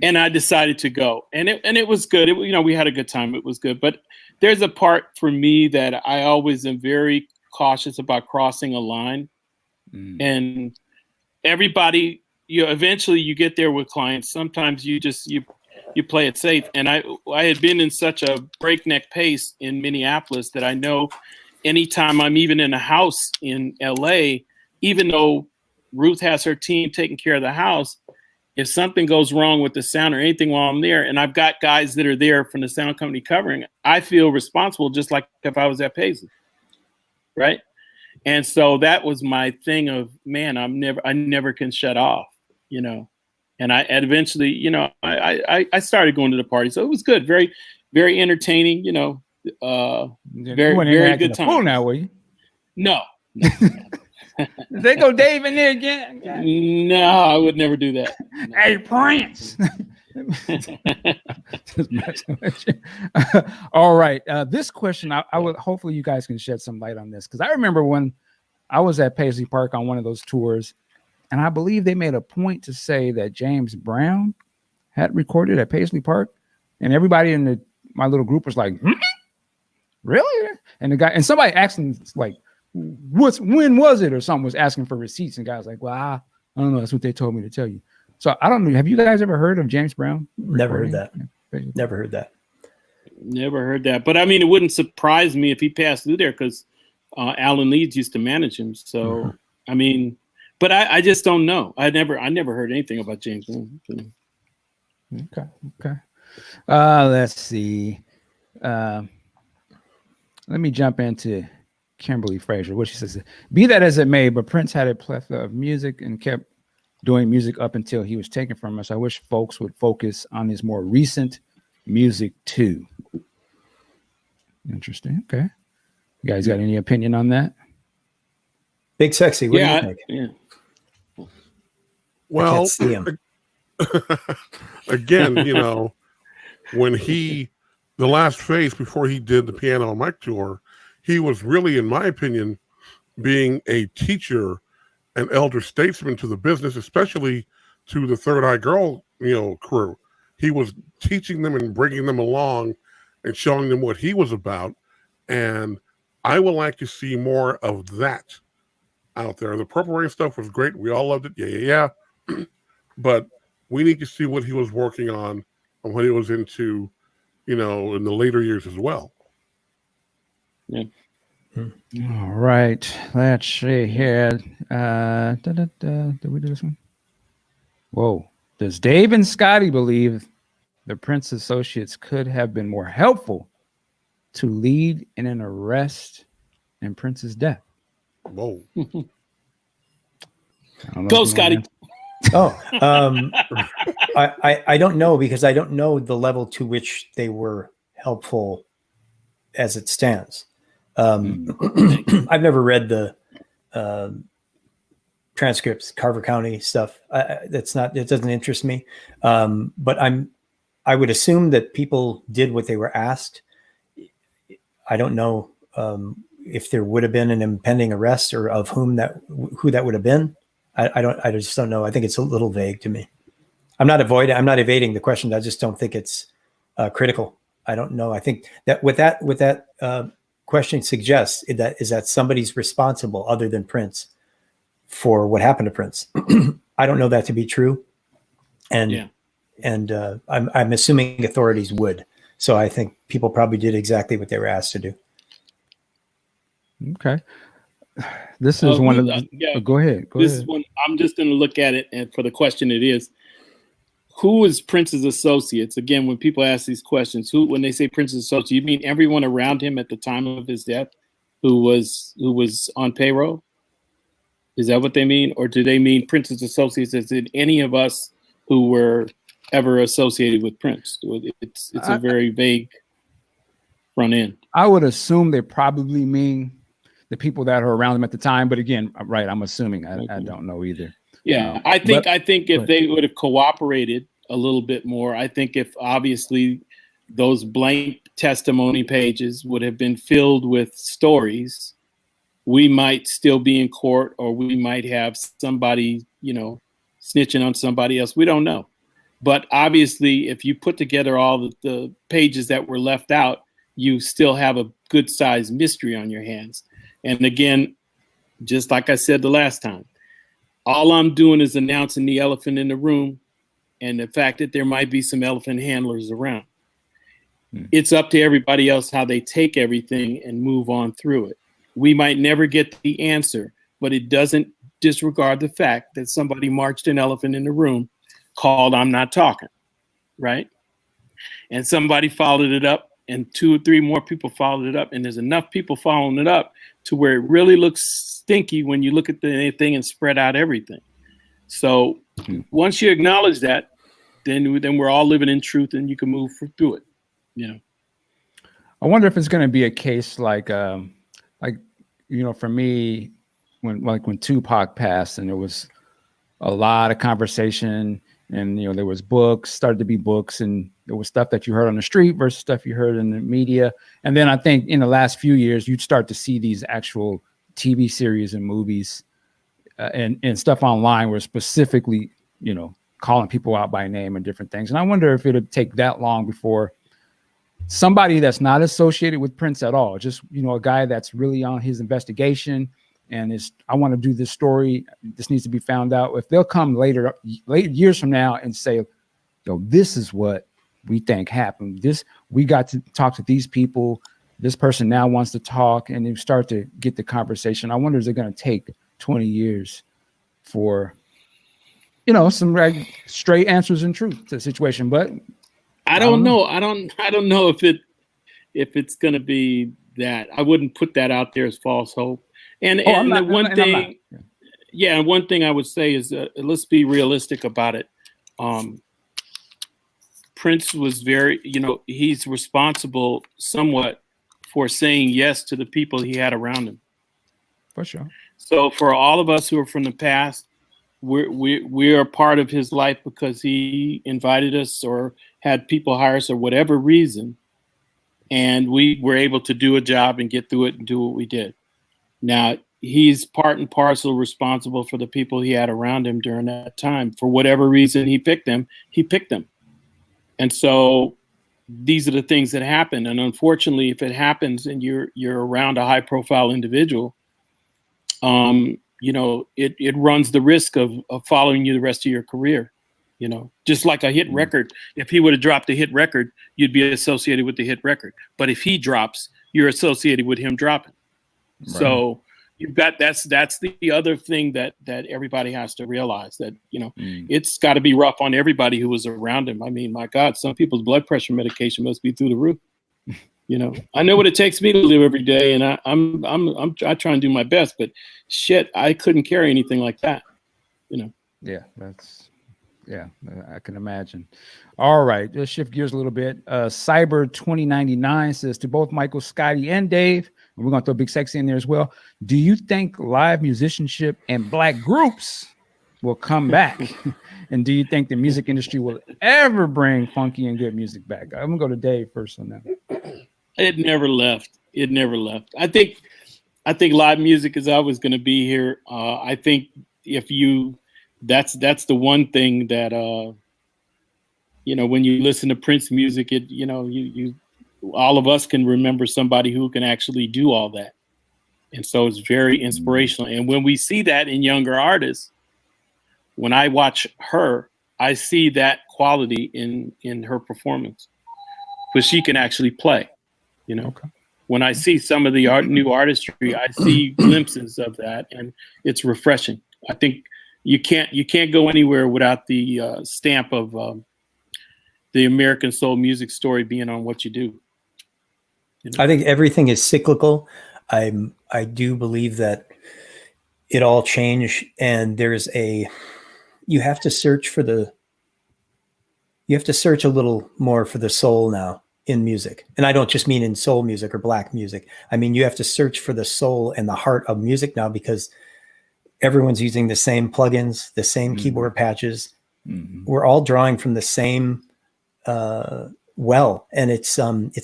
S3: And I decided to go, and it was good. We had a good time. It was good. But there's a part for me that I always am very cautious about crossing a line. And everybody, eventually you get there with clients. Sometimes you play it safe. And I had been in such a breakneck pace in Minneapolis that I know anytime I'm even in a house in LA, even though Ruth has her team taking care of the house, if something goes wrong with the sound or anything while I'm there, and I've got guys that are there from the sound company covering, I feel responsible just like if I was at Paisley, right? And so that was my thing of, man, I never can shut off, And eventually, I started going to the party, so it was good, very, very entertaining, very, very good time.
S1: Cool now, were you?
S3: No.
S1: They go Dave in there again.
S3: No, I would never do that. No.
S1: Hey, Prince. Just messing with you. All right. This question, I would hopefully you guys can shed some light on this, because I remember when I was at Paisley Park on one of those tours, and I believe they made a point to say that James Brown had recorded at Paisley Park, and everybody in my little group was like, really? And somebody asked him like, when was it, or something, was asking for receipts, and guys like, well, I don't know, that's what they told me to tell you. So I don't know, have you guys ever heard of James Brown?
S2: Never heard that. Never heard that. But I mean, it wouldn't surprise me if he passed through there, because Alan Leeds used to manage him. So I mean, but I just don't know. I never heard anything about James Brown.
S1: Okay. Let's see. Let me jump into Kimberley Fraser. What she says: be that as it may, but Prince had a plethora of music and kept doing music up until he was taken from us. I wish folks would focus on his more recent music too. Interesting. Okay. You guys got any opinion on that?
S2: Big Sexy, what do you think?
S3: Yeah.
S4: Well,
S2: I can't see him.
S4: Again, when the last phase before he did the Piano and Mic tour, he was really, in my opinion, being a teacher and elder statesman to the business, especially to the Third Eye Girl, crew. He was teaching them and bringing them along and showing them what he was about. And I would like to see more of that out there. The Purple Rain stuff was great. We all loved it. Yeah. But we need to see what he was working on and what he was into, in the later years as well.
S3: Yeah.
S1: All right. Let's see here. Did we do this one? Whoa. Does Dave and Scotty believe the Prince associates could have been more helpful to lead in an arrest in Prince's death?
S4: Whoa.
S3: Go, Scotty.
S2: I don't know, because I don't know the level to which they were helpful as it stands. I've never read the transcripts, Carver County stuff. It doesn't interest me. But I would assume that people did what they were asked. I don't know if there would have been an impending arrest, or of who that would have been. I just don't know. I think it's a little vague to me. I'm not evading the question. I just don't think it's critical. I don't know. I think that what that question suggests is that somebody's responsible other than Prince for what happened to Prince. I don't know that to be true. And I'm assuming authorities would. So I think people probably did exactly what they were asked to do.
S1: Okay. This is one of the, go ahead.
S3: This is one, I'm just going to look at it, and for the question it is, who is Prince's associates? Again, when people ask these questions, when they say Prince's associates, you mean everyone around him at the time of his death who was on payroll? Is that what they mean? Or do they mean Prince's associates as in any of us who were ever associated with Prince? It's a very vague front end.
S1: I would assume they probably mean the people that are around him at the time. But again, right, I'm assuming. I don't know either.
S3: Yeah, I think if they would have cooperated a little bit more, I think if obviously those blank testimony pages would have been filled with stories, we might still be in court, or we might have somebody, snitching on somebody else. We don't know. But obviously, if you put together all the pages that were left out, you still have a good sized mystery on your hands. And again, just like I said the last time, all I'm doing is announcing the elephant in the room and the fact that there might be some elephant handlers around. It's up to everybody else how they take everything and move on through it. We might never get the answer, but it doesn't disregard the fact that somebody marched an elephant in the room called I'm Not Talking, right? And somebody followed it up, and 2 or 3 more people followed it up, and there's enough people following it up to where it really looks stinky when you look at the thing and spread out everything. So once you acknowledge that, then we're all living in truth, and you can move through it. You know,
S1: I wonder if it's going to be a case like for me, when Tupac passed, and there was a lot of conversation, and there was started to be books, and there was stuff that you heard on the street versus stuff you heard in the media. And then I think in the last few years, you'd start to see these actual TV series and movies and stuff online where specifically, calling people out by name and different things. And I wonder if it'd take that long before somebody that's not associated with Prince at all, just, a guy that's really on his investigation and I want to do this story. This needs to be found out. If they'll come later years from now and say, this is what we think happened. We got to talk to these people. This person now wants to talk, and you start to get the conversation. I wonder, is it going to take 20 years for, some straight answers and truth to the situation? But
S3: I don't know. I don't know if it's going to be that. I wouldn't put that out there as false hope. And one thing I would say is let's be realistic about it. Prince was very, he's responsible somewhat for saying yes to the people he had around him.
S1: For sure.
S3: So for all of us who are from the past, we're a part of his life because he invited us or had people hire us or whatever reason. And we were able to do a job and get through it and do what we did. Now, he's part and parcel responsible for the people he had around him during that time. For whatever reason he picked them. And so these are the things that happen. And unfortunately, if it happens and you're around a high profile individual, it runs the risk of following you the rest of your career. Just like a hit record. If he would have dropped a hit record, you'd be associated with the hit record. But if he drops, you're associated with him dropping. Right. So you've got that's the other thing that everybody has to realize, that it's got to be rough on everybody who was around him. I mean, my God, some people's blood pressure medication must be through the roof. I know what it takes me to live every day, and I try and do my best, but shit, I couldn't carry anything like that.
S1: Yeah, I can imagine. All right, let's shift gears a little bit. Cyber 2099 says, to both Michael, Scottie, and Dave, and we're going to throw Big Sexy in there as well, do you think live musicianship and Black groups will come back? And do you think the music industry will ever bring funky and good music back? I'm going to go to Dave first on that.
S3: It never left. I think live music is always going to be here. I think that's the one thing that when you listen to Prince music, you all of us can remember somebody who can actually do all that. And so it's very inspirational. And when we see that in younger artists, when I watch her, I see that quality in her performance, but she can actually play, Okay. When I see some of the new artistry, I see glimpses of that, and it's refreshing. I think you can't go anywhere without the stamp of the American soul music story being on what you do.
S2: I think everything is cyclical. I do believe that it all changed, and you have to search a little more for the soul now in music. And I don't just mean in soul music or Black music. I mean, you have to search for the soul and the heart of music now, because everyone's using the same plugins, the same keyboard patches. Mm-hmm. We're all drawing from the same well, and it's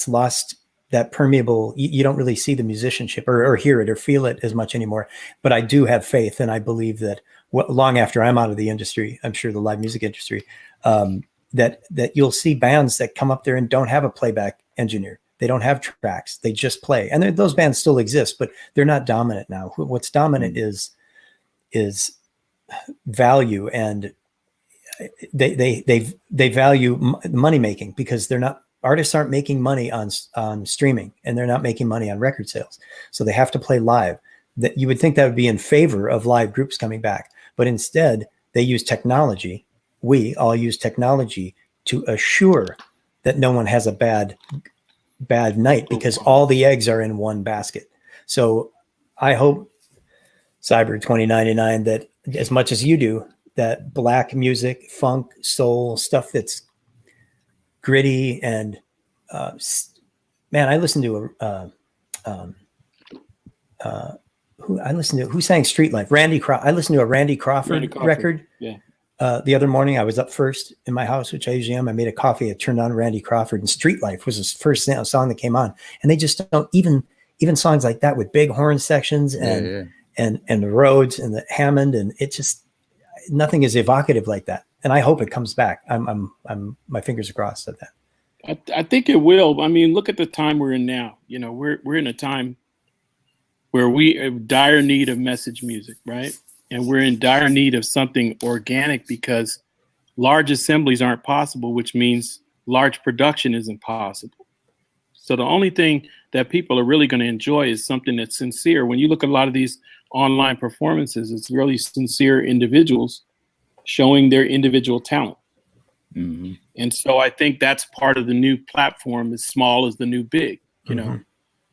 S2: lost that permeable. You don't really see the musicianship or hear it or feel it as much anymore. But I do have faith, and I believe that long after I'm out of the industry, I'm sure the live music industry, that you'll see bands that come up there and don't have a playback engineer. They don't have tracks. They just play. And those bands still exist, but they're not dominant now. What's dominant is value, and they value money making, because artists aren't making money on streaming, and they're not making money on record sales. So they have to play live. That you would think that would be in favor of live groups coming back, but instead they use technology. We all use technology to assure that no one has a bad night, because all the eggs are in one basket. So I hope, Cyber 2099, that as much as you do, that black music, funk, soul, stuff that's gritty, and man, I listen to who sang Street Life? I listened to a Randy Crawford record.
S3: Yeah.
S2: The other morning, I was up first in my house, which I usually am. I made a coffee. I turned on Randy Crawford, and Street Life was his first song that came on. And they just don't even songs like that with big horn sections and the Rhodes and the Hammond, and it just, nothing is evocative like that. And I hope it comes back. I'm my fingers crossed at that.
S3: I think it will. I mean, look at the time we're in now. You know, we're in a time where we are in dire need of message music, right? And we're in dire need of something organic, because large assemblies aren't possible, which means large production isn't possible. So the only thing that people are really going to enjoy is something that's sincere. When you look at a lot of these online performances, it's really sincere individuals showing their individual talent. Mm-hmm. And so I think that's part of the new platform, as small as the new big, you know,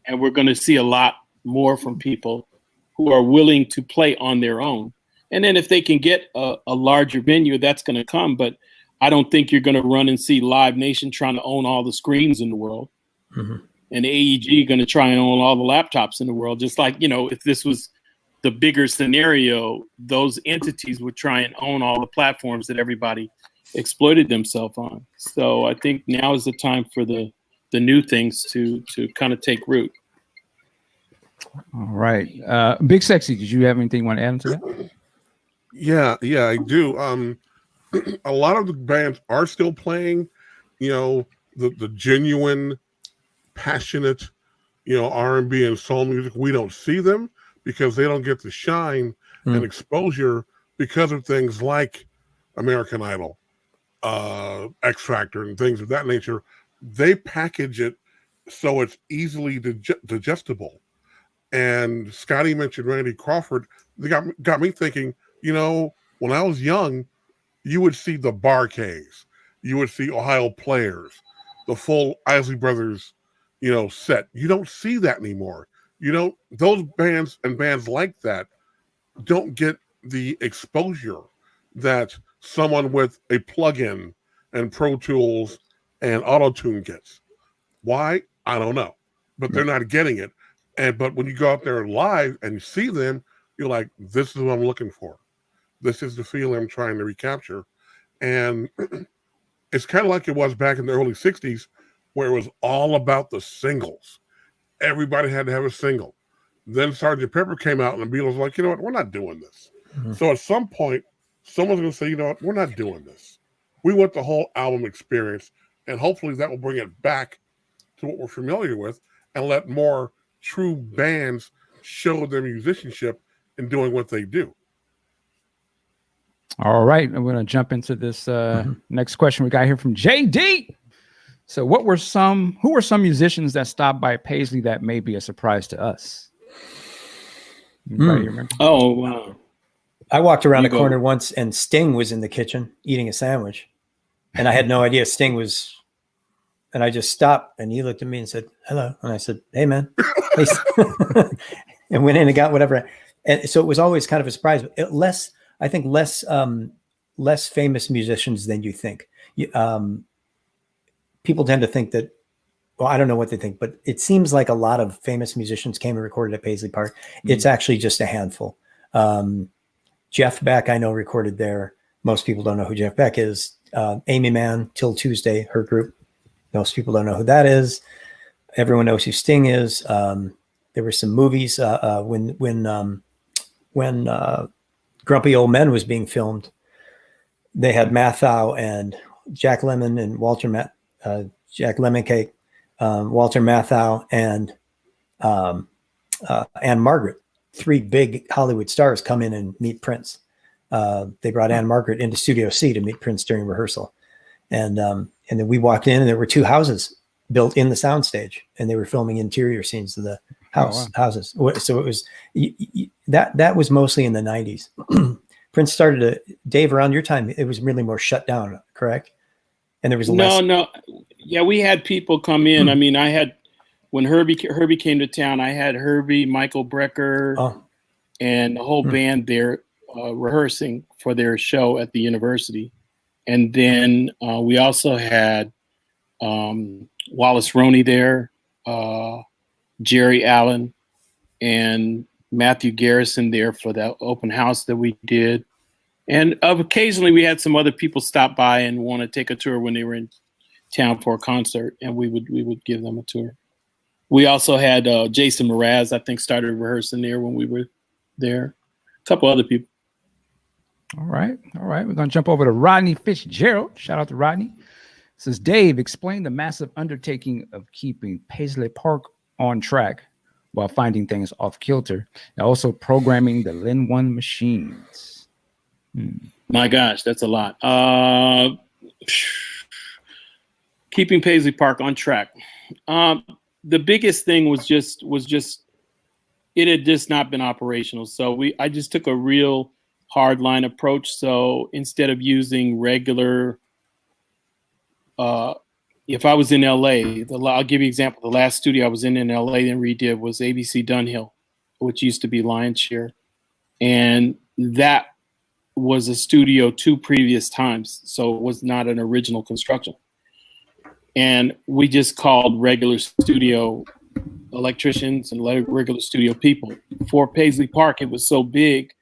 S3: and we're going to see a lot more from people who are willing to play on their own. And then if they can get a larger venue, that's going to come. But I don't think you're going to run and see Live Nation trying to own all the screens in the world. Mm-hmm. And AEG going to try and own all the laptops in the world. Just like, you know, if this was the bigger scenario, those entities would try and own all the platforms that everybody exploited themselves on. So I think now is the time for the new things to kind of take root.
S1: All right. Big Sexy, did you have anything you want to add to that?
S4: Yeah, I do. A lot of the bands are still playing, you know, the genuine, passionate, you know, R&B and soul music. We don't see them because they don't get the shine and exposure because of things like American Idol, X Factor, and things of that nature. They package it so it's easily digestible. And Scotty mentioned Randy Crawford. They got me thinking, you know, when I was young, you would see the Bar-Kays, you would see Ohio Players, the full Isley Brothers, you know, set. You don't see that anymore. You know, those bands and bands like that don't get the exposure that someone with a plug-in and Pro Tools and Auto-Tune gets. Why? I don't know. But they're not getting it. But when you go out there live and you see them, you're like, this is what I'm looking for. This is the feeling I'm trying to recapture. And it's kind of like it was back in the early 60s, where it was all about the singles. Everybody had to have a single. Then Sgt. Pepper came out, and the Beatles were like, you know what, we're not doing this. Mm-hmm. So at some point, someone's going to say, you know what, we're not doing this. We want the whole album experience, and hopefully that will bring it back to what we're familiar with and let more true bands show their musicianship in doing what they do.
S1: All right, I'm going to jump into this next question we got here from JD. So who were some musicians that stopped by Paisley that may be a surprise to us? Remember?
S3: Oh, wow.
S2: I walked around the corner once and Sting was in the kitchen eating a sandwich. And I had no idea Sting was, and I just stopped and he looked at me and said, hello. And I said, hey, man. And went in and got whatever. And so it was always kind of a surprise. Less famous musicians than you think. People tend to think that, well, I don't know what they think, but it seems like a lot of famous musicians came and recorded at Paisley Park. Mm-hmm. It's actually just a handful. Jeff Beck, I know, recorded there. Most people don't know who Jeff Beck is. Amy Mann, Till Tuesday, her group. Most people don't know who that is. Everyone knows who Sting is. There were some movies when Grumpy Old Men was being filmed. They had Mathau and Jack Lemmon and Jack Lemoncake, Walter Matthau, and Anne Margaret, 3 big Hollywood stars, come in and meet Prince. They brought Anne Margaret into Studio C to meet Prince during rehearsal. And then we walked in, and there were 2 houses built in the soundstage, and they were filming interior scenes of the houses. So it was that was mostly in the 90s. Prince started Dave, around your time, it was really more shut down, correct? And there was
S3: no. Yeah, we had people come in. I mean, I had, when Herbie came to town, I had Herbie, Michael Brecker, and the whole band there rehearsing for their show at the university. And then we also had Wallace Roney there, Jerry Allen, and Matthew Garrison there for that open house that we did. And occasionally we had some other people stop by and want to take a tour when they were in town for a concert, and we would give them a tour. We also had Jason Mraz, I think, started rehearsing there when we were there. A couple other people.
S1: All right. We're going to jump over to Rodney Fitzgerald. Shout out to Rodney. Says, Dave, explain the massive undertaking of keeping Paisley Park on track while finding things off kilter, and also programming the Lin 1 machines.
S3: My gosh, that's a lot. Keeping Paisley Park on track. The biggest thing was just it had just not been operational. So I just took a real hard line approach. So instead of using regular, if I was in LA, I'll give you an example. The last studio I was in LA and redid was ABC Dunhill, which used to be Lion's Share. And that was a studio 2 previous times. So it was not an original construction. And we just called regular studio electricians and regular studio people. For Paisley Park, it was so big,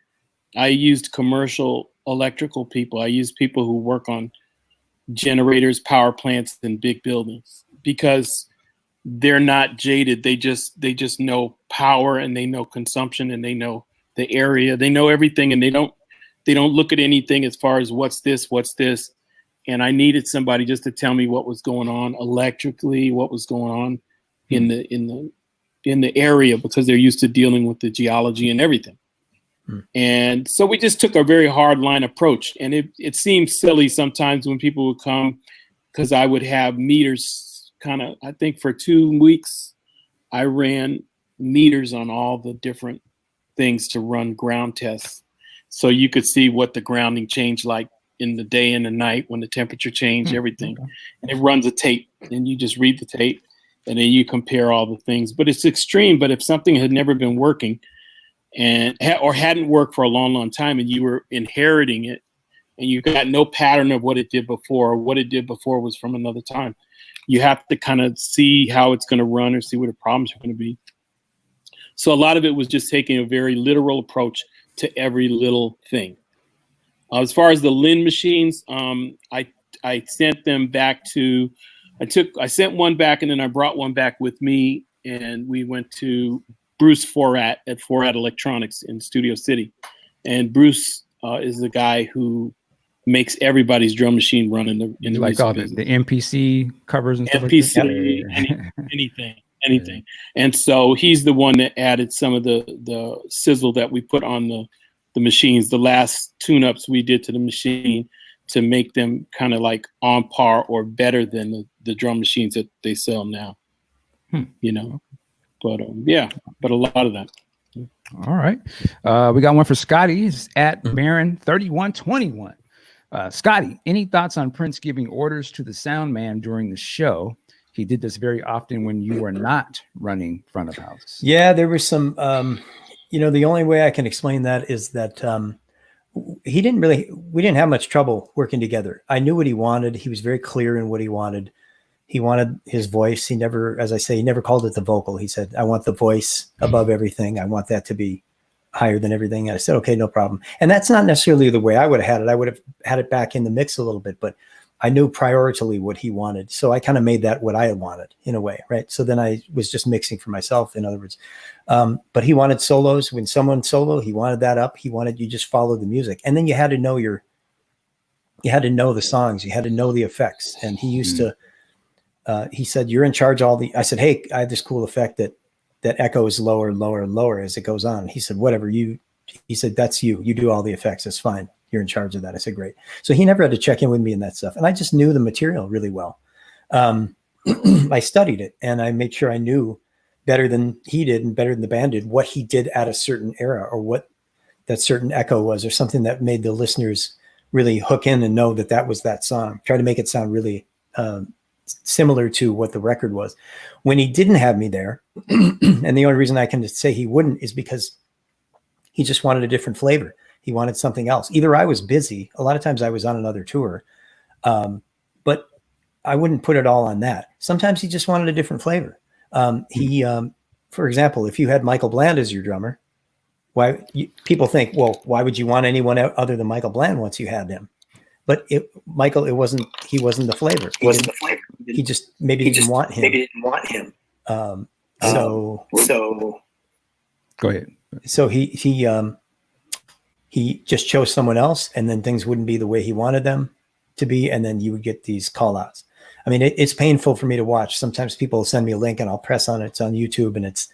S3: I used commercial electrical people. I used people who work on generators, power plants, and big buildings, because they're not jaded. They just know power, and they know consumption, and they know the area. They know everything, and they don't look at anything as far as what's this. And I needed somebody just to tell me what was going on electrically, what was going on in the area, because they're used to dealing with the geology and everything. And so we just took a very hard line approach. And it seemed silly sometimes when people would come, because I would have meters I think for 2 weeks, I ran meters on all the different things to run ground tests. So you could see what the grounding changed like in the day and the night, when the temperature changed, everything. Okay. And it runs a tape, and you just read the tape, and then you compare all the things. But it's extreme. But if something had never been working or hadn't worked for a long, long time, and you were inheriting it, and you got no pattern of what it did before, or what it did before was from another time, you have to kind of see how it's going to run or see what the problems are going to be. So a lot of it was just taking a very literal approach to every little thing. As far as the Lin machines, I sent them back to, I sent one back, and then I brought one back with me, and we went to Bruce Forat at Forat Electronics in Studio City. And Bruce is the guy who makes everybody's drum machine run in the
S1: like all the MPC covers and stuff
S3: MPC, like that. anything. And so he's the one that added some of the sizzle that we put on the machines, the last tune-ups we did to the machine, to make them kind of like on par or better than the drum machines that they sell now. But but a lot of that.
S1: All right. We got one for Scotty. It's at Baron3121. Scotty, any thoughts on Prince giving orders to the sound man during the show? He did this very often when you were not running front of house.
S2: Yeah, there was some, the only way I can explain that is that we didn't have much trouble working together. I knew what he wanted. He was very clear in what he wanted. He wanted his voice. He never, as I say, he never called it the vocal. He said, I want the voice above everything. I want that to be higher than everything. And I said, okay, no problem. And that's not necessarily the way I would have had it. I would have had it back in the mix a little bit, but I knew priorly what he wanted. So I kind of made that what I wanted in a way, right? So then I was just mixing for myself, in other words. But he wanted solos. When someone solo, he wanted that up. He wanted you just follow the music. And then you had to know your had to know the songs, you had to know the effects. And he used to, he said, you're in charge of all the, I said, hey, I have this cool effect that echoes lower and lower and lower as it goes on. He said, whatever he said, that's you do all the effects. That's fine. You're in charge of that. I said, great. So he never had to check in with me and that stuff. And I just knew the material really well. I studied it and I made sure I knew better than he did and better than the band did what he did at a certain era or what that certain echo was or something that made the listeners really hook in and know that that was that song. Try to make it sound really similar to what the record was. When he didn't have me there, and the only reason I can say he wouldn't is because he just wanted a different flavor. He wanted something else. Either I was busy. A lot of times I was on another tour, but I wouldn't put it all on that. Sometimes he just wanted a different flavor. For example, if you had Michael Bland as your drummer, people think, well, why would you want anyone other than Michael Bland once you had him? But he wasn't the flavor. He just maybe didn't want him. So
S1: go ahead.
S2: So he just chose someone else, and then things wouldn't be the way he wanted them to be, and then you would get these call outs. I mean, it's painful for me to watch. Sometimes people send me a link and I'll press on it. It's on YouTube and it's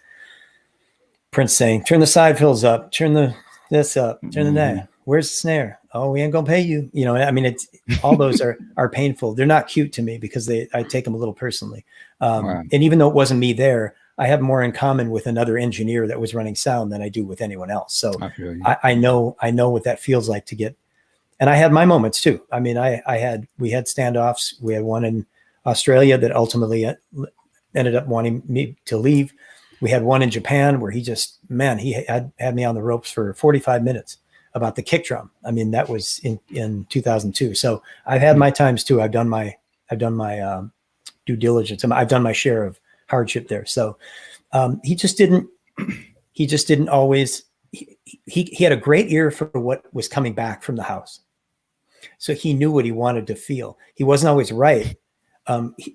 S2: Prince saying, turn the side fills up, turn this up, turn the that. Where's the snare? Oh, we ain't gonna pay you. You know, I mean, it's all those are painful. They're not cute to me because I take them a little personally.
S1: Wow.
S2: And even though it wasn't me there, I have more in common with another engineer that was running sound than I do with anyone else. So I know what that feels like to get. And I had my moments too. I mean, we had standoffs. We had one in Australia that ultimately ended up wanting me to leave. We had one in Japan where he had me on the ropes for 45 minutes about the kick drum. I mean, that was in 2002. So I've had my times too. I've done my due diligence. I've done my share of hardship there. So he just didn't always, he had a great ear for what was coming back from the house. So he knew what he wanted to feel. He wasn't always right.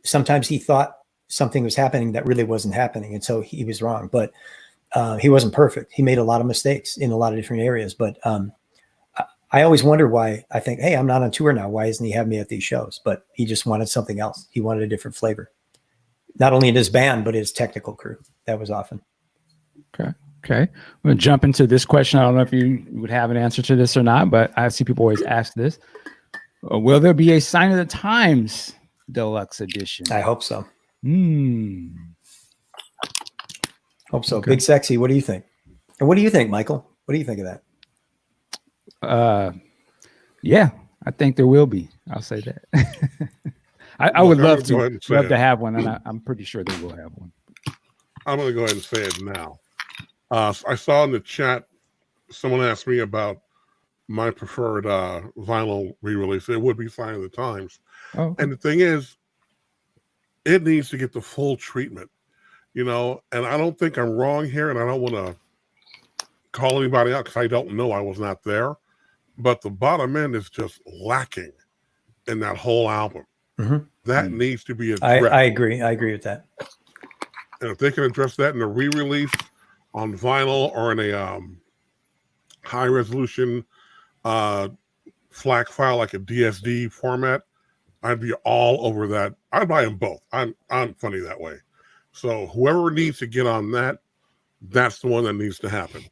S2: Sometimes he thought something was happening that really wasn't happening. And so he was wrong, but he wasn't perfect. He made a lot of mistakes in a lot of different areas, but I always wonder why. I think, hey, I'm not on tour now. Why isn't he having me at these shows? But he just wanted something else. He wanted a different flavor, not only in his band, but his technical crew. That was often.
S1: Okay. I'm going to jump into this question. I don't know if you would have an answer to this or not, but I see people always ask this. Will there be a Sign of the Times deluxe edition?
S2: I hope so. Hope so. Okay. Big Sexy. What do you think? And what do you think, Michael? What do you think of that?
S1: Yeah, I think there will be. I'll say that. I would love to have one, and I'm pretty sure they will have one.
S4: I'm going to go ahead and say it now. I saw in the chat, someone asked me about my preferred vinyl re-release. It would be Sign of the Times. Oh, okay. And the thing is, it needs to get the full treatment, you know, and I don't think I'm wrong here, and I don't want to call anybody out because I don't know. I was not there. But the bottom end is just lacking in that whole album. Mm-hmm. That needs to be addressed.
S2: I agree. I agree with that.
S4: And if they can address that in a re-release on vinyl or in a high-resolution FLAC file like a DSD format, I'd be all over that. I'd buy them both. I'm funny that way. So whoever needs to get on that, that's the one that needs to happen.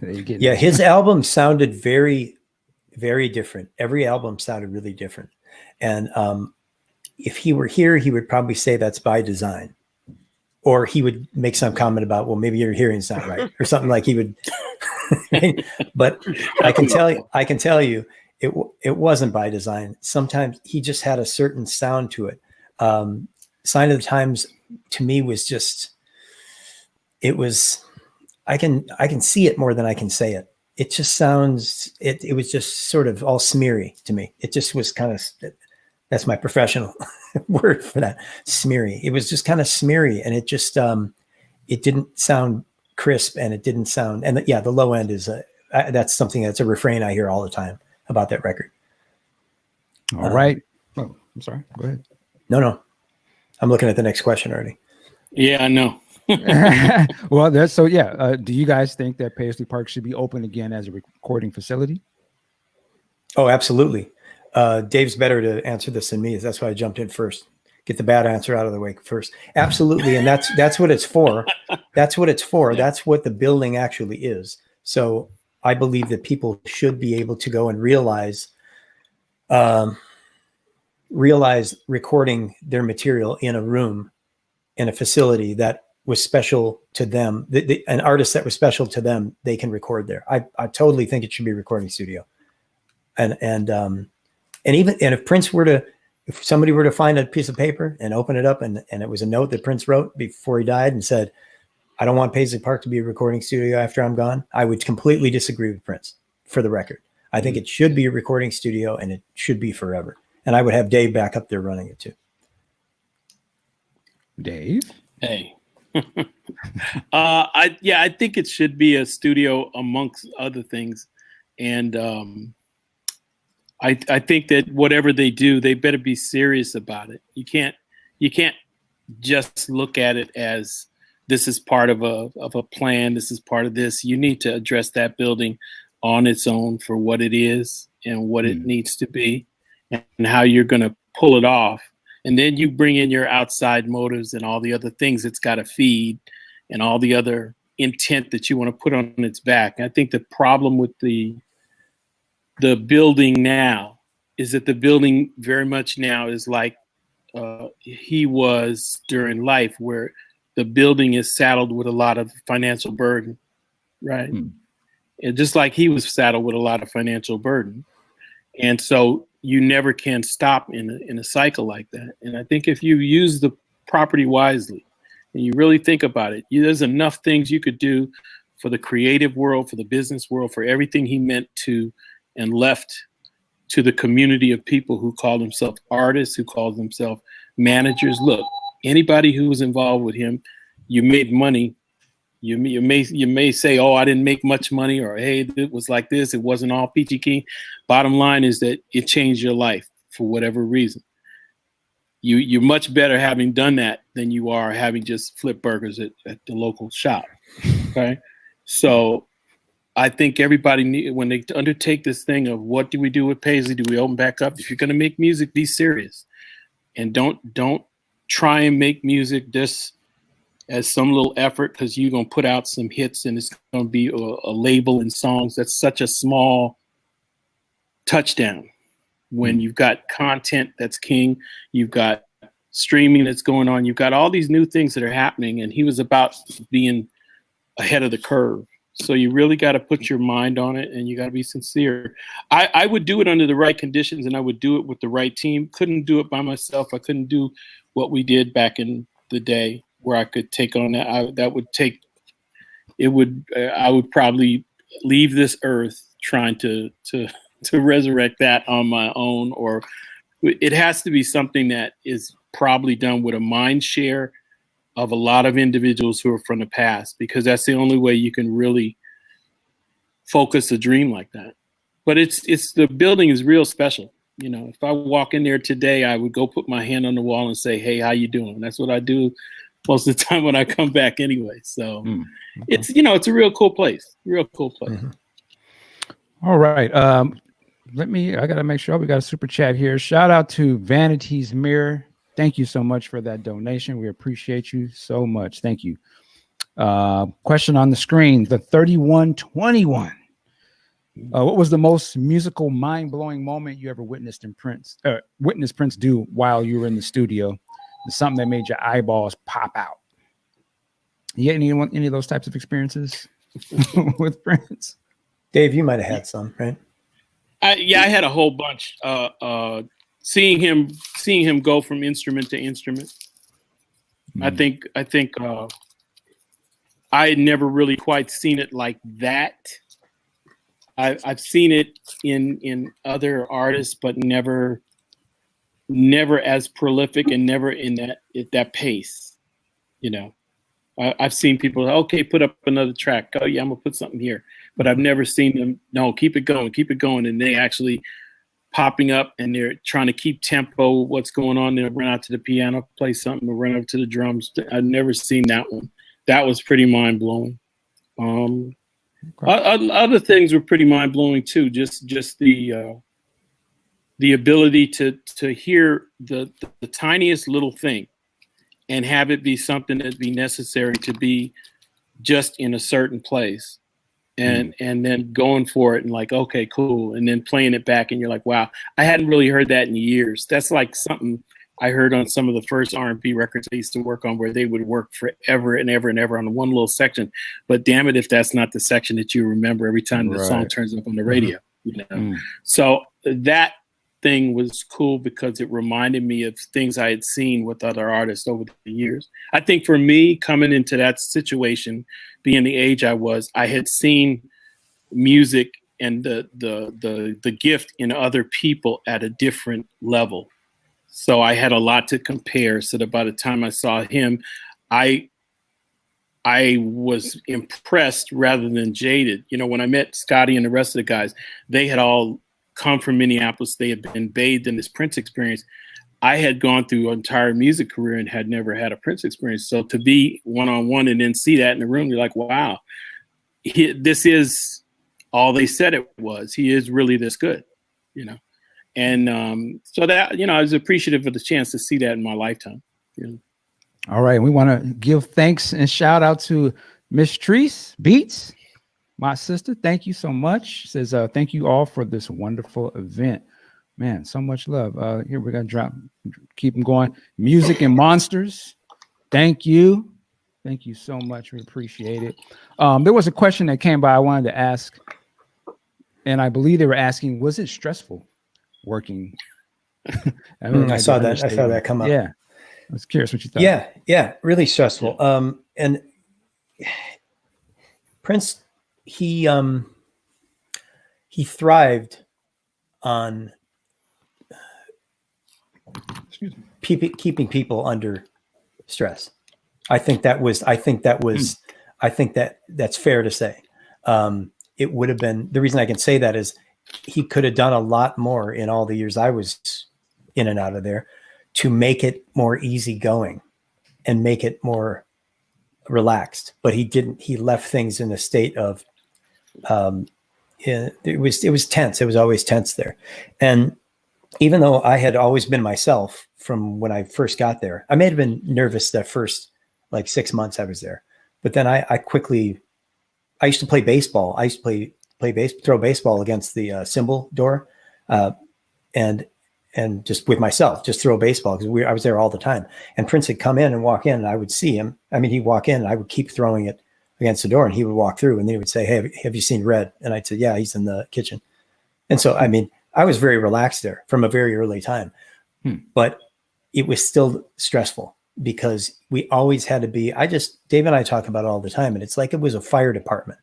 S2: Yeah, his album sounded very, very different. Every album sounded really different. And if he were here, he would probably say that's by design. Or he would make some comment about, well, maybe your hearing's not right, or something like he would. But I can tell you, it wasn't by design. Sometimes he just had a certain sound to it. Sign of the Times to me was just, it was, I can see it more than I can say it. It just sounds, it was just sort of all smeary to me. It just was kind of, that's my professional word for that, smeary. It was just kind of smeary, and it just, it didn't sound crisp, and it didn't sound, and the low end is, that's something that's a refrain I hear all the time about that record.
S1: All right. Oh, I'm sorry. Go ahead.
S2: No. I'm looking at the next question already.
S3: Yeah, I know.
S1: Well, do you guys think that Paisley Park should be open again as a recording facility?
S2: Oh, absolutely. Dave's better to answer this than me. That's why I jumped in first. Get the bad answer out of the way first. Absolutely, and that's what it's for. That's what it's for.
S3: Yeah.
S2: That's what the building actually is. So I believe that people should be able to go and realize recording their material in a room, in a facility that was special to them. An artist that was special to them, they can record there. I totally think it should be a recording studio. And if somebody were to find a piece of paper and open it up and it was a note that Prince wrote before he died and said, I don't want Paisley Park to be a recording studio after I'm gone, I would completely disagree with Prince, for the record. I think it should be a recording studio and it should be forever. And I would have Dave back up there running it too.
S1: Dave?
S3: Hey. I think it should be a studio amongst other things. And I think that whatever they do, they better be serious about it. You can't just look at it as this is part of a plan. This is part of this. You need to address that building on its own for what it is and what it needs to be and how you're going to pull it off. And then you bring in your outside motives and all the other things it's got to feed and all the other intent that you want to put on its back. I think the problem with the building now is that the building very much now is like he was during life, where the building is saddled with a lot of financial burden, right? And just like he was saddled with a lot of financial burden. And so you never can stop in a cycle like that. And I think if you use the property wisely and you really think about it, there's enough things you could do for the creative world, for the business world, for everything he meant to and left to the community of people who call themselves artists, who call themselves managers. Look, anybody who was involved with him, you made money. You may say, oh, I didn't make much money, or hey, it was like this. It wasn't all peachy keen. Bottom line is that it changed your life for whatever reason. You're much better having done that than you are having just flipped burgers at the local shop. Okay, so I think everybody when they undertake this thing of what do we do with Paisley? Do we open back up? If you're going to make music, be serious, and don't try and make music just as some little effort because you're going to put out some hits and it's going to be a label and songs. That's such a small touchdown when you've got content that's king. You've got streaming that's going on. You've got all these new things that are happening, and he was about being ahead of the curve. So you really got to put your mind on it, and you got to be sincere. I would do it under the right conditions, and I would do it with the right team. Couldn't do it by myself. I couldn't do what we did back in the day, where I could take on that. I would probably leave this earth trying to resurrect that on my own, or it has to be something that is probably done with a mind share of a lot of individuals who are from the past, because that's the only way you can really focus a dream like that. But it's the building is real special. You know, if I walk in there today, I would go put my hand on the wall and say, hey, how you doing? That's what I do most of the time when I come back anyway. So it's a real cool place. Real cool place.
S1: All right. I got to make sure we got a super chat here. Shout out to Vanity's Mirror. Thank you so much for that donation. We appreciate you so much. Thank you. Question on the screen, the 3121. What was the most musical, mind-blowing moment you ever witnessed Prince do while you were in the studio? Something that made your eyeballs pop out. You get any of those types of experiences with Prince?
S2: Dave, you might have had some, right?
S3: I had a whole bunch. Seeing him go from instrument to instrument. I think I had never really quite seen it like that. I've seen it in other artists, but never as prolific and never in that pace. You know, I've seen people, okay, put up another track. Oh yeah, I'm gonna put something here. But I've never seen them, no, keep it going. And they actually popping up and they're trying to keep tempo, what's going on. They'll run out to the piano, play something, or run up to the drums. I've never seen that one. That was pretty mind blowing. Other things were pretty mind blowing too. Just the the ability to hear the tiniest little thing and have it be something that be necessary to be just in a certain place. And then going for it and like, okay, cool. And then playing it back and you're like, wow, I hadn't really heard that in years. That's like something I heard on some of the first R&B records I used to work on, where they would work forever and ever and ever on one little section. But damn it, if that's not the section that you remember every time the song turns up on the radio, you know? So that thing was cool because it reminded me of things I had seen with other artists over the years. I think for me, coming into that situation, being the age I was, I had seen music and the gift in other people at a different level. So I had a lot to compare. So that by the time I saw him, I was impressed rather than jaded. You know, when I met Scottie and the rest of the guys, they had all come from Minneapolis. They had been bathed in this Prince experience. I had gone through an entire music career and had never had a Prince experience. So to be one-on-one and then see that in the room, you're like, wow, this is all they said it was. He is really this good, you know? And so that, you know, I was appreciative of the chance to see that in my lifetime. You know?
S1: All right. We want to give thanks and shout out to Miss Treese Beats, my sister. Thank you so much. She says, thank you all for this wonderful event. Man, so much love. Here we're going to keep them going. Music and Monsters. Thank you. Thank you so much. We appreciate it. There was a question that came by I wanted to ask, and I believe they were asking, was it stressful working?
S2: I saw that come up.
S1: Yeah. I was curious what you thought.
S2: Yeah, really stressful. And Prince, he thrived on keeping people under stress. I think that's fair to say. It would have been, the reason I can say that is he could have done a lot more in all the years I was in and out of there to make it more easygoing and make it more relaxed. But he didn't. He left things in a state of it was tense. It was always tense there. And even though I had always been myself from when I first got there, I may have been nervous that first like 6 months I was there. But then I used to play baseball. I used to throw baseball against the cymbal door, and just with myself, just throw a baseball because I was there all the time. And Prince would come in and walk in, and I would see him. I mean, he'd walk in, and I would keep throwing it against the door, and he would walk through, and then he would say, "Hey, have you seen Red?" And I'd say, "Yeah, he's in the kitchen." And so, I mean, I was very relaxed there from a very early time, but it was still stressful because we always had to be. Dave and I talk about it all the time, and it's like it was a fire department.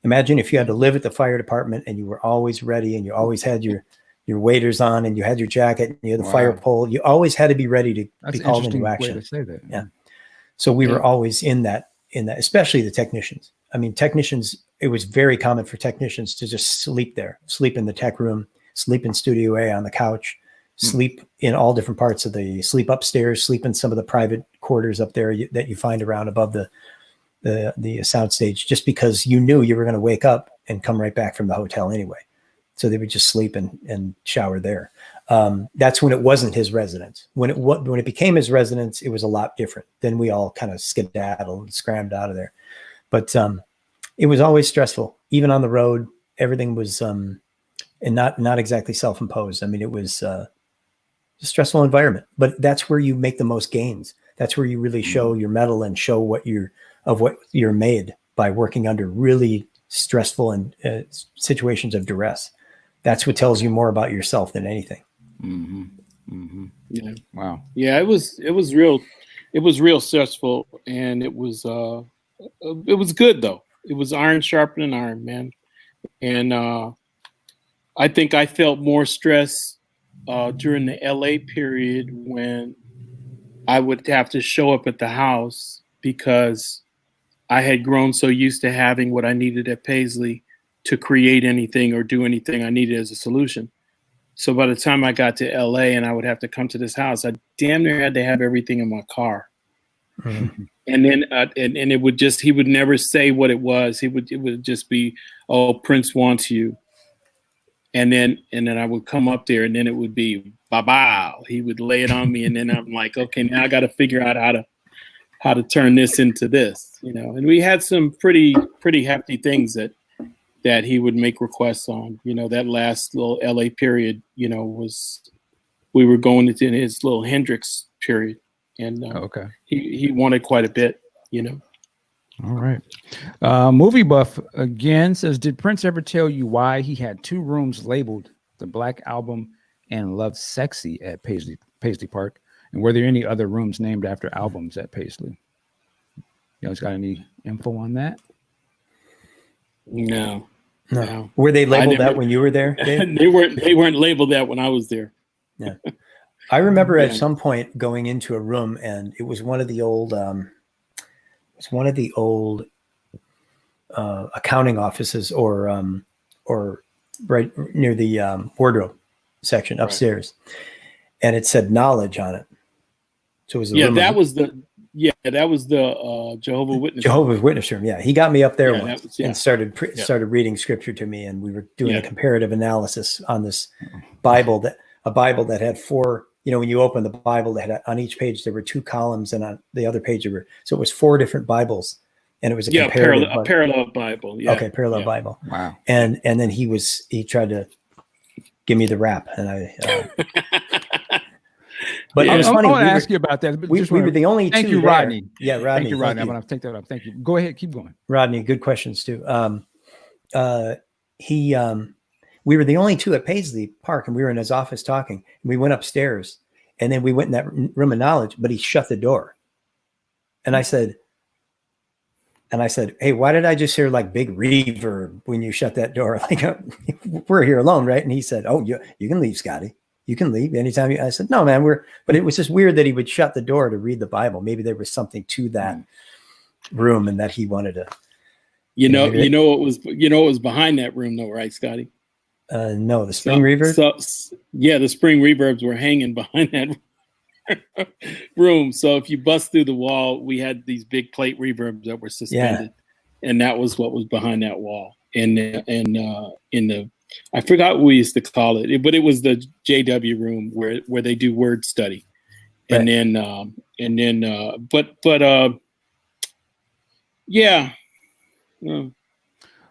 S2: Imagine if you had to live at the fire department and you were always ready, and you always had your waders on, and you had your jacket, and you had the fire pole. You always had to be ready to be called into action.
S1: Way to say that.
S2: Yeah. So we were always in that, especially the technicians. I mean, it was very common for technicians to just sleep there, sleep in the tech room, sleep in Studio A on the couch, sleep in all different parts of sleep upstairs, sleep in some of the private quarters up there that you find around above the soundstage, just because you knew you were going to wake up and come right back from the hotel anyway. So they would just sleep and shower there. That's when it wasn't his residence. When it became his residence, it was a lot different. Then we all kind of skedaddled and scrammed out of there. But it was always stressful, even on the road. Everything was, and not exactly self-imposed. I mean, it was a stressful environment. But that's where you make the most gains. That's where you really show your mettle and show what you're made by working under really stressful and situations of duress. That's what tells you more about yourself than anything.
S1: Mm-hmm. Mm-hmm.
S3: Yeah.
S1: Wow.
S3: Yeah, it was real stressful, and it was good though. It was iron sharpening iron, man. And I think I felt more stress during the LA period when I would have to show up at the house because I had grown so used to having what I needed at Paisley to create anything or do anything I needed as a solution. So by the time I got to LA and I would have to come to this house, I damn near had to have everything in my car. Mm-hmm. And then and it would he would never say what it was. It would just be, "Oh, Prince wants you." And then I would come up there, and then it would be bye. He would lay it on me, and then I'm like, okay, now I got to figure out how to turn this into this, you know. And we had some pretty hefty things that he would make requests on. You know, that last little LA period, you know, we were going into his little Hendrix period, and
S1: okay,
S3: he wanted quite a bit, you know.
S1: All right. Movie Buff again says, did Prince ever tell you why he had 2 rooms labeled the Black Album and Love Sexy at Paisley Park? And were there any other rooms named after albums at Paisley? You guys got any info on that?
S3: No.
S2: Were they labeled that when you were there, Dave?
S3: They weren't labeled that when I was there.
S2: Yeah. I remember at some point going into a room, and it was one of the old accounting offices or right near the wardrobe section upstairs. Right. And it said knowledge on it. So it was that was the Jehovah's Witness room. Yeah. He got me up there once and started reading scripture to me, and we were doing a comparative analysis on this Bible that had 4, you know, when you open the Bible, that had on each page there were 2 columns, and on the other page so it was 4 different Bibles, and it was a
S3: parallel Bible. Yeah.
S2: Okay, parallel Bible.
S1: Wow.
S2: And then he tried to give me the rap, and I. But it was funny.
S1: I want to ask you about that. But
S2: we were the only 2.
S1: Thank you, Rodney.
S2: Yeah, Rodney.
S1: Thank you, Rodney. I'm going to take that up. Thank you. Go ahead. Keep going.
S2: Rodney, good questions too. We were the only 2 at Paisley Park, and we were in his office talking. And we went upstairs, and then we went in that room of knowledge, but he shut the door. And I said, hey, why did I just hear like big reverb when you shut that door? Like, we're here alone, right? And he said, oh, you can leave, Scotty. You can leave anytime. I said, no, man, but it was just weird that he would shut the door to read the Bible. Maybe there was something to that room, and that he wanted to.
S3: You know what was behind that room though, right, Scotty?
S2: No, the spring reverb.
S3: The spring reverbs were hanging behind that room. So if you bust through the wall, we had these big plate reverbs that were suspended, and that was what was behind that wall. And in the I forgot what we used to call it, but it was the JW room where they do word study, right. Yeah.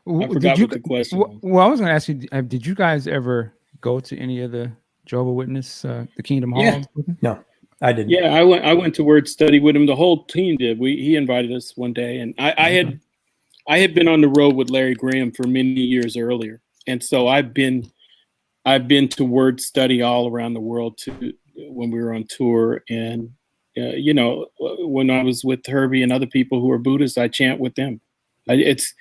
S3: I forgot what the question was.
S1: Well, I was going to ask you, did you guys ever go to any of the Jehovah's Witness, the Kingdom Hall?
S2: Yeah. No, I didn't.
S3: Yeah, I went to word study with him. The whole team did. He invited us one day, and I had been on the road with Larry Graham for many years earlier, and so I've been to word study all around the world too when we were on tour, and when I was with Herbie and other people who are Buddhists, I chant with them. It's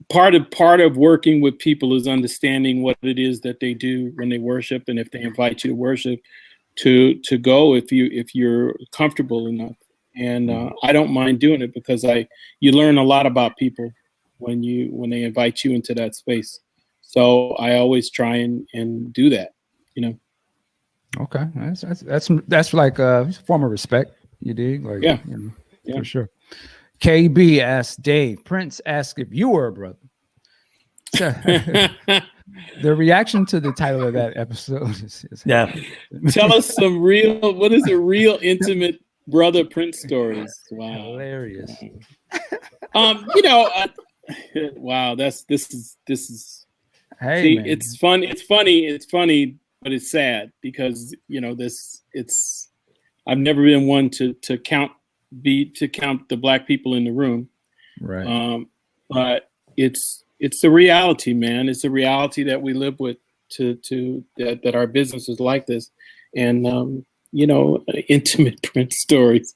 S3: part of working with people is understanding what it is that they do when they worship, and if they invite you to worship, to go if you're comfortable enough. And I don't mind doing it because you learn a lot about people when they invite you into that space. So I always try and do that,
S1: Okay, that's like a form of respect. You dig? Like,
S3: yeah,
S1: for sure. KB asked Dave. Prince asked if you were a brother. The reaction to the title of that episode is
S3: Tell us what is a real intimate brother Prince stories? Wow,
S1: hilarious.
S3: Wow, this is.
S1: Hey,
S3: see,
S1: man.
S3: it's funny, but it's sad because I've never been one to count the black people in the room,
S1: right?
S3: But it's the reality, man. It's the reality that we live with. That our business is like this, and intimate Prince stories.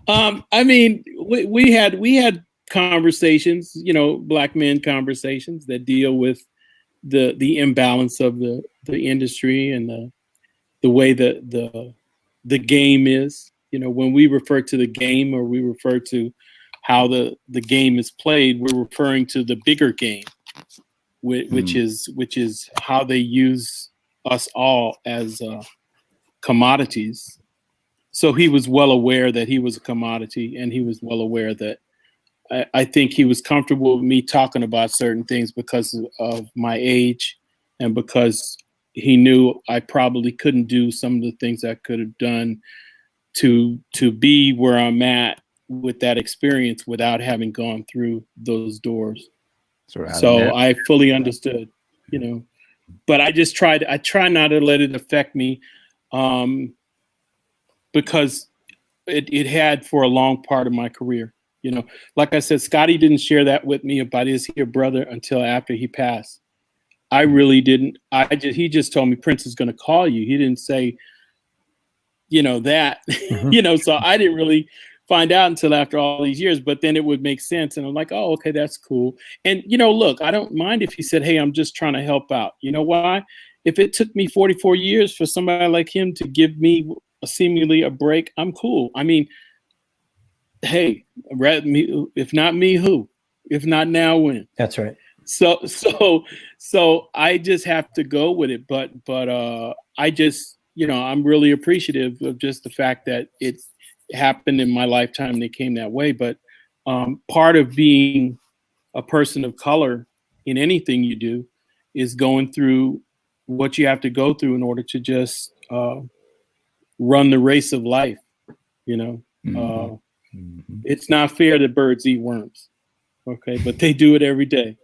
S3: I mean, we had conversations, black men conversations that deal with the imbalance of the industry and the way that the game is. When we refer to the game, or we refer to how the game is played, we're referring to the bigger game, which is how they use us all as commodities. So he was well aware that he was a commodity, and he was well aware that I think he was comfortable with me talking about certain things because of my age and because he knew I probably couldn't do some of the things I could have done to be where I'm at with that experience without having gone through those doors. So I fully understood, you know, but I try not to let it affect me, because it had for a long part of my career. You know, like I said, Scottie didn't share that with me about his brother until after he passed. I really didn't. He just told me Prince is going to call you. He didn't say, you know, that, you know, so I didn't really find out until after all these years, but then it would make sense. And I'm like, oh, okay, that's cool. And, you know, look, I don't mind if he said, hey, I'm just trying to help out. You know why? If it took me 44 years for somebody like him to give me seemingly a break, I'm cool. I mean, hey, if not me, who? If not now, when?
S2: That's right.
S3: So I just have to go with it. But I just, you know, I'm really appreciative of just the fact that it happened in my lifetime and it came that way. But part of being a person of color in anything you do is going through what you have to go through in order to just run the race of life, you know. It's not fair that birds eat worms, okay, but they do it every day.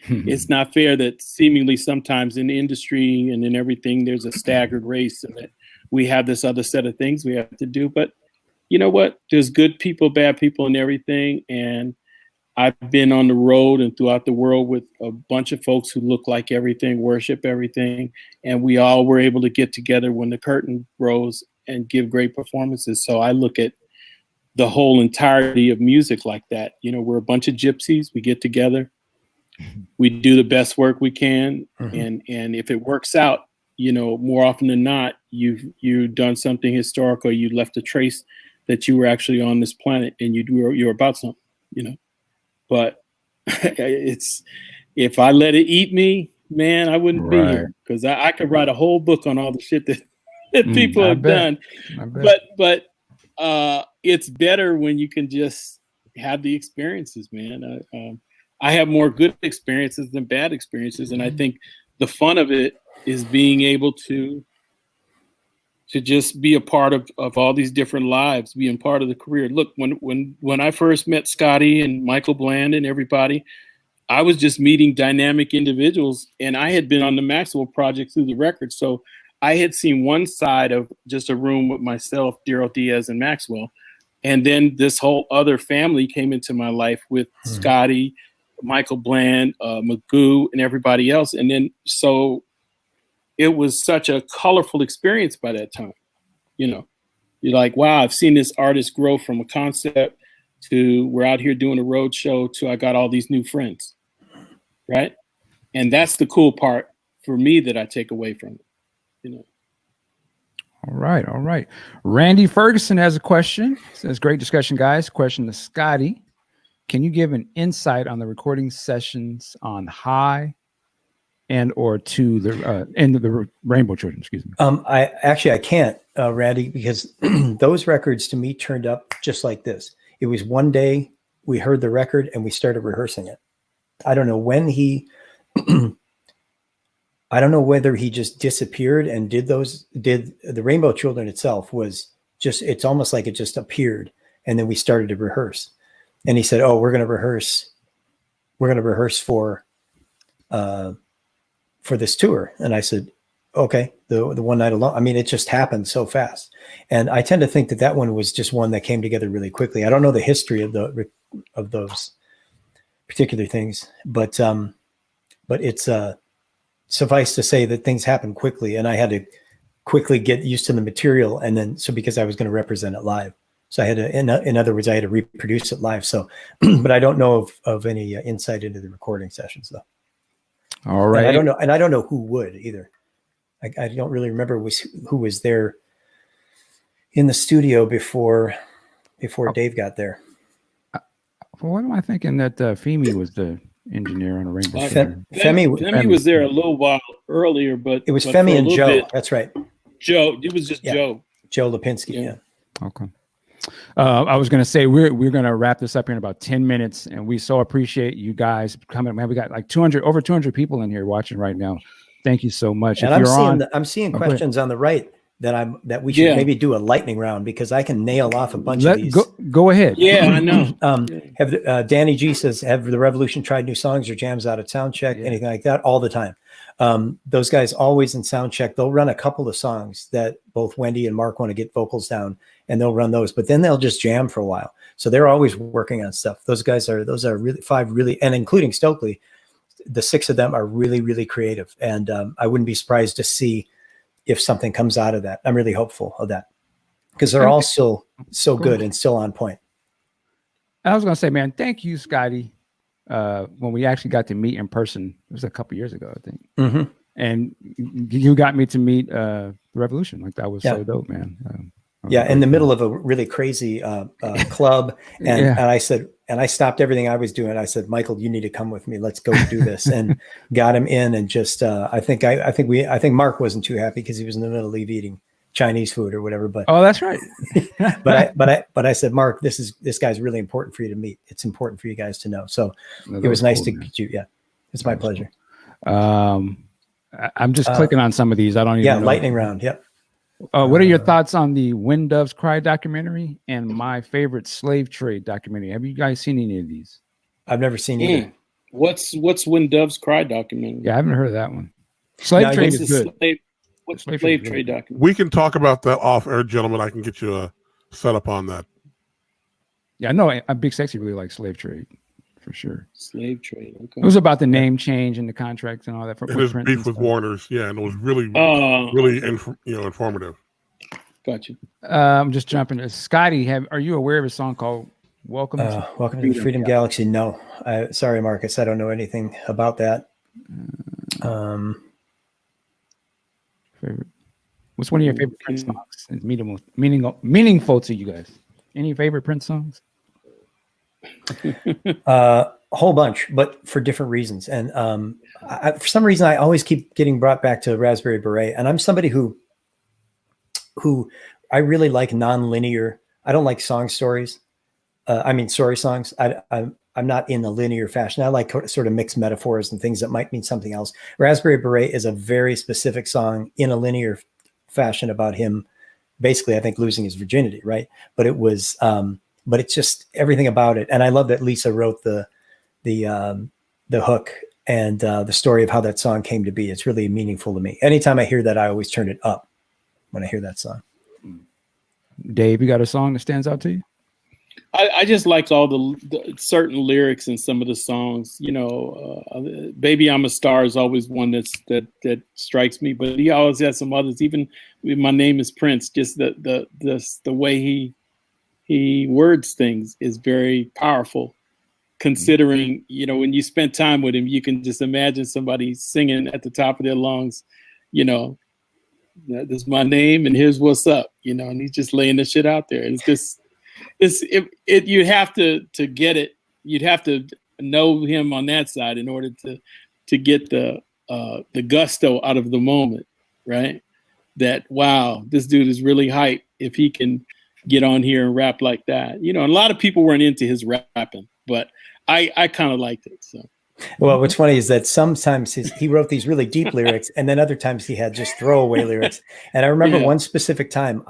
S3: It's not fair that seemingly sometimes in the industry and in everything there's a staggered race and that we have this other set of things we have to do. But you know what? There's good people, bad people, and everything. And I've been on the road and throughout the world with a bunch of folks who look like everything, worship everything, and we all were able to get together when the curtain rose and give great performances. So I look at the whole entirety of music like that. You know, we're a bunch of gypsies. We get together, we do the best work we can, and if it works out, you know, more often than not, you've done something historical. You left a trace that you were actually on this planet, and you're about something, you know. But if I let it eat me, man, I wouldn't be here, because I could write a whole book on all the shit that people have done. But it's better when you can just have the experiences, man. I have more good experiences than bad experiences, and I think the fun of it is being able to just be a part of all these different lives, being part of the career. Look, when I first met Scottie and Michael Bland and everybody, I was just meeting dynamic individuals, and I had been on the Maxwell Project through the record. So I had seen one side of just a room with myself, Daryl Diaz, and Maxwell. And then this whole other family came into my life with Scottie, Michael Bland, Magoo, and everybody else. And then so it was such a colorful experience by that time. You know, you're like, wow, I've seen this artist grow from a concept to we're out here doing a road show to I got all these new friends, right? And that's the cool part for me that I take away from it, you know.
S1: All right. Randy Ferguson has a question. Says, great discussion, guys. Question to Scottie. Can you give an insight on the recording sessions on High and or to the end of the Rainbow Children? Excuse me.
S2: I can't, Randy, because those records to me turned up just like this. It was one day we heard the record and we started rehearsing it. I don't know when I don't know whether he just disappeared and did the Rainbow Children itself was just, it's almost like it just appeared. And then we started to rehearse. And he said, oh, we're going to rehearse for this tour. And I said, okay, the one night alone. I mean, it just happened so fast. And I tend to think that one was just one that came together really quickly. I don't know the history of those particular things, but it's suffice to say that things happen quickly, and I had to quickly get used to the material. And then, so because I was going to represent it live, so I had to, in other words, I had to reproduce it live. So, but I don't know of any insight into the recording sessions though.
S1: All right.
S2: And I don't know who would either. I don't really remember who was there in the studio before Dave got there.
S1: Well, what am I thinking that Femi was the engineer on a Rainbow?
S3: Femi was there a little while earlier, but
S2: it was Femi and Joe. That's right.
S3: Joe. It was just Joe
S2: Lipinski. Yeah.
S1: Okay. I was going to say we're going to wrap this up here in about 10 minutes, and we so appreciate you guys coming. Man, we got like over 200 people in here watching right now. Thank you so much.
S2: And
S1: if
S2: I'm seeing
S1: go ahead.
S2: questions on the right that we should maybe do a lightning round, because I can nail off a bunch of these.
S1: Go ahead.
S3: Yeah, I know.
S2: Danny G says, have the Revolution tried new songs or jams out at sound check, anything like that? All the time. Those guys always in sound check, they'll run a couple of songs that both Wendy and Mark want to get vocals down, and they'll run those, but then they'll just jam for a while. So they're always working on stuff. Those are really 5 really, and including Stokely, the 6 of them are really, really creative. And I wouldn't be surprised to see if something comes out of that. I'm really hopeful of that, because they're all still so good and still on point.
S1: I was going to say, man, thank you, Scotty. When we actually got to meet in person, it was a couple years ago, I think.
S2: Mm-hmm.
S1: And you got me to meet the Revolution. Like, that was so dope, man.
S2: In the middle of a really crazy club. And I stopped everything I was doing. I said, Michael, you need to come with me. Let's go do this. And got him in, and just, I think Mark wasn't too happy because he was in the middle of eating Chinese food or whatever, but
S1: that's right.
S2: but I said, Mark, this guy's really important for you to meet. It's important for you guys to know. So it was nice to meet you. Yeah. It's my pleasure.
S1: I'm just clicking on some of these. I don't even know.
S2: Lightning round. Yep.
S1: What are your thoughts on the When Doves Cry documentary and my favorite slave trade documentary? Have you guys seen any of these?
S2: I've never seen either.
S3: What's When Doves Cry documentary?
S1: Yeah, I haven't heard of that one. Slave trade is good.
S3: What's the slave trade documentary?
S4: We can talk about that off air, gentlemen. I can get you a setup on that.
S1: Yeah, I know. Big Sexy really likes slave trade, for sure.
S3: Slave trade. Okay.
S1: It was about the name change and the contracts and all that.
S4: And his beef with Warner's, and it was really, informative.
S3: Gotcha.
S1: I'm just jumping. Scotty, are you aware of a song called "Welcome"?
S2: Welcome to the Freedom Galaxy. No, sorry, Marcus. I don't know anything about that.
S1: What's one of your favorite Prince songs? It's meaningful to you guys. Any favorite Prince songs?
S2: A whole bunch, but for different reasons. And for some reason, I always keep getting brought back to Raspberry Beret. And I'm somebody who I really like non-linear. I don't like song stories. Story songs. I'm not in a linear fashion. I like sort of mixed metaphors and things that might mean something else. Raspberry Beret is a very specific song in a linear fashion about him, basically, I think, losing his virginity, right? But it was, but it's just everything about it. And I love that Lisa wrote the hook and the story of how that song came to be. It's really meaningful to me. Anytime I hear that, I always turn it up when I hear that song.
S1: Dave, you got a song that stands out to you?
S3: I just like all the certain lyrics in some of the songs. "Baby, I'm a Star" is always one that strikes me. But he always has some others. Even "My Name Is Prince," just the way he words things is very powerful. Considering when you spend time with him, you can just imagine somebody singing at the top of their lungs. This is my name, and here's what's up. And he's just laying the shit out there. It's just. You have to get it. You'd have to know him on that side in order to get the gusto out of the moment, right? That, wow, this dude is really hype if he can get on here and rap like that. A lot of people weren't into his rapping, but I kind of liked it. So,
S2: well, what's funny is that sometimes he wrote these really deep lyrics, and then other times he had just throwaway lyrics. And I remember one specific time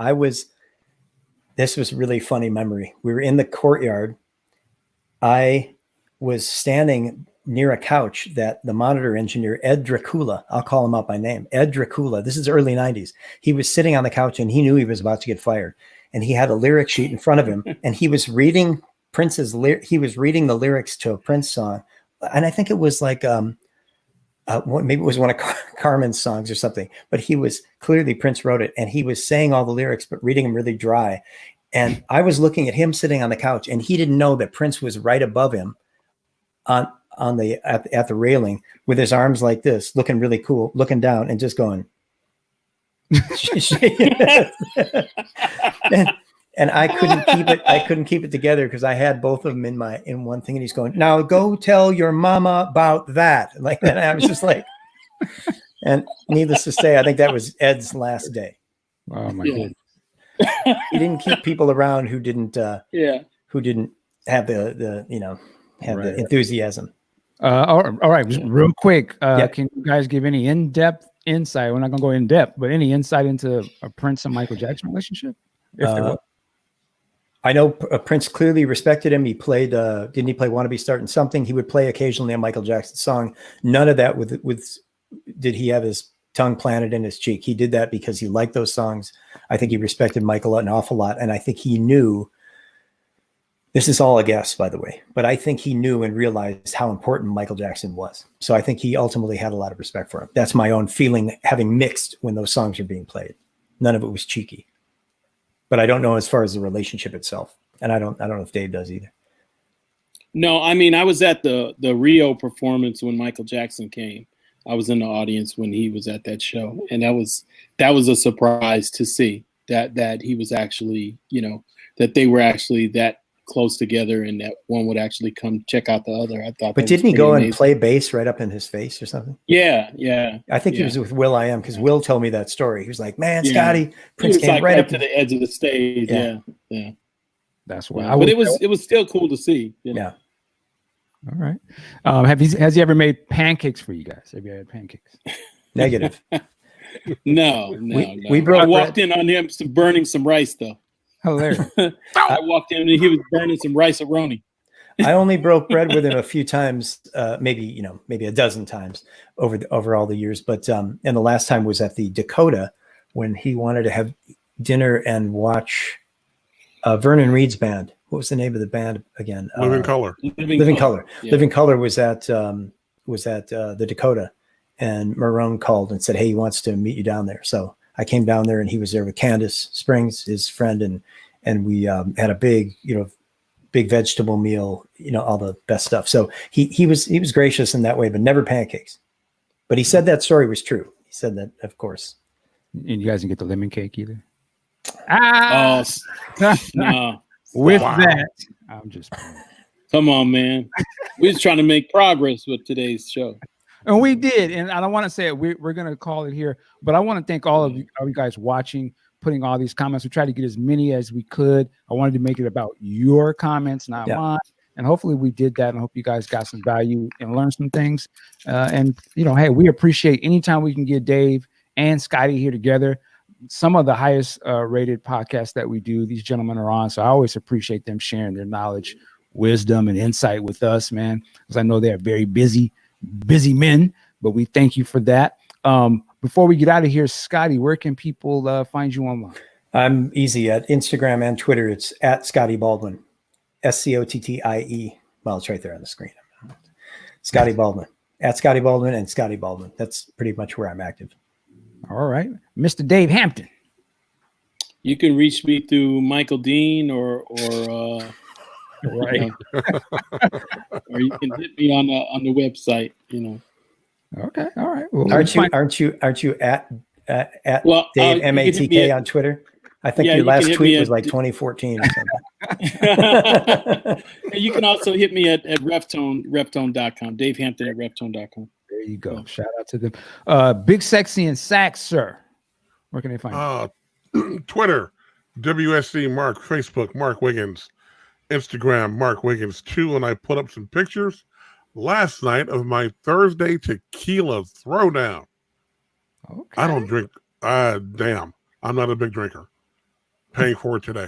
S2: this was a really funny memory. We were in the courtyard. I was standing near a couch that the monitor engineer, Ed Dracula, I'll call him out by name, Ed Dracula, this is early 90s. He was sitting on the couch and he knew he was about to get fired. And he had a lyric sheet in front of him and he was reading he was reading the lyrics to a Prince song. And I think it was like, maybe it was one of Carmen's songs or something, but he was clearly, Prince wrote it and he was saying all the lyrics, but reading them really dry. And I was looking at him sitting on the couch and he didn't know that Prince was right above him at the railing with his arms like this, looking really cool, looking down and just going, and I couldn't keep it together because I had both of them in one thing. And he's going, "Now go tell your mama about that." Like that. I was just like, and needless to say, I think that was Ed's last day.
S1: Oh my goodness.
S2: He didn't keep people around who didn't have the enthusiasm.
S1: All right, just real quick.
S2: Yeah.
S1: Can you guys give any in-depth insight? We're not gonna go in depth, but any insight into a Prince and Michael Jackson relationship? If there was.
S2: I know Prince clearly respected him. He played, didn't he play "Wanna Be Starting Something"? He would play occasionally a Michael Jackson song. None of that did he have his tongue planted in his cheek. He did that because he liked those songs. I think he respected Michael an awful lot, and I think he knew. This is all a guess, by the way, but I think he knew and realized how important Michael Jackson was. So I think he ultimately had a lot of respect for him. That's my own feeling, having mixed when those songs are being played. None of it was cheeky. But I don't know as far as the relationship itself, and I don't know if Dave does either.
S3: No, I mean, I was at the Rio performance when Michael Jackson came. I was in the audience when he was at that show, and that was a surprise to see that he was actually, that they were actually that close together, and that one would actually come check out the other. I thought.
S2: But didn't he go amazing. And play bass right up in his face or something?
S3: Yeah.
S2: I think he was with will.i.am because Will told me that story. He was like, "Man, Scotty, Prince came right up
S3: to the edge of the stage." Yeah.
S1: That's why.
S3: But it was still cool to see.
S2: Yeah.
S1: All right. Has he ever made pancakes for you guys? Have you had pancakes?
S2: Negative.
S3: No.
S2: We broke
S3: I walked in on him burning some rice though.
S1: Hilarious.
S3: I walked in and he was burning some rice-a-roni.
S2: I only broke bread with him a few times, maybe a dozen times over all the years. But and the last time was at the Dakota when he wanted to have dinner and watch Vernon Reed's band. What was the name of the band again?
S4: Living Color.
S2: Living Color.
S3: Yeah.
S2: Living Color was at the Dakota, and Marone called and said, "Hey, he wants to meet you down there." So I came down there, and he was there with Candace Springs, his friend, and we had a big vegetable meal, all the best stuff. So he was gracious in that way, but never pancakes. But he said that story was true. He said that, of course.
S1: And you guys didn't get the lemon cake either?
S3: No.
S1: That, I'm just playing.
S3: Come on, man. We was trying to make progress with today's show.
S1: And we did. And I don't want to say it. We're going to call it here. But I want to thank all of you guys watching, putting all these comments. We tried to get as many as we could. I wanted to make it about your comments, not mine. And hopefully we did that. And I hope you guys got some value and learned some things. And, hey, we appreciate anytime we can get Dave and Scotty here together. Some of the highest rated podcasts that we do, these gentlemen are on. So I always appreciate them sharing their knowledge, wisdom, and insight with us, man, because I know they are very busy men, but we thank you for that. Before we get out of here, Scotty, where can people find you online?
S2: I'm easy at Instagram and Twitter. It's at Scottie Baldwin, SCOTTIE. Well, it's right there on the screen. Scottie Baldwin, at Scottie Baldwin and Scottie Baldwin. That's pretty much where I'm active. All
S1: right. Mr. Dave Hampton.
S3: You can reach me through Michael Dean or
S1: right.
S3: Or you can hit me on the website,
S2: Okay. All right. Well, aren't you at Dave MATK on Twitter? I think your last tweet was like 2014 or something.
S3: You can also hit me at reptone.com, Dave Hampton at reptone.com.
S1: There you go. Yeah. Shout out to them. Big Sexy and Sax, sir. Where can they find
S4: you? Twitter, WSC Mark, Facebook, Mark Wiggins, Instagram, Mark Wiggins 2, and I put up some pictures last night of my Thursday tequila throwdown. Okay. I don't drink. Damn, I'm not a big drinker. Paying for it today,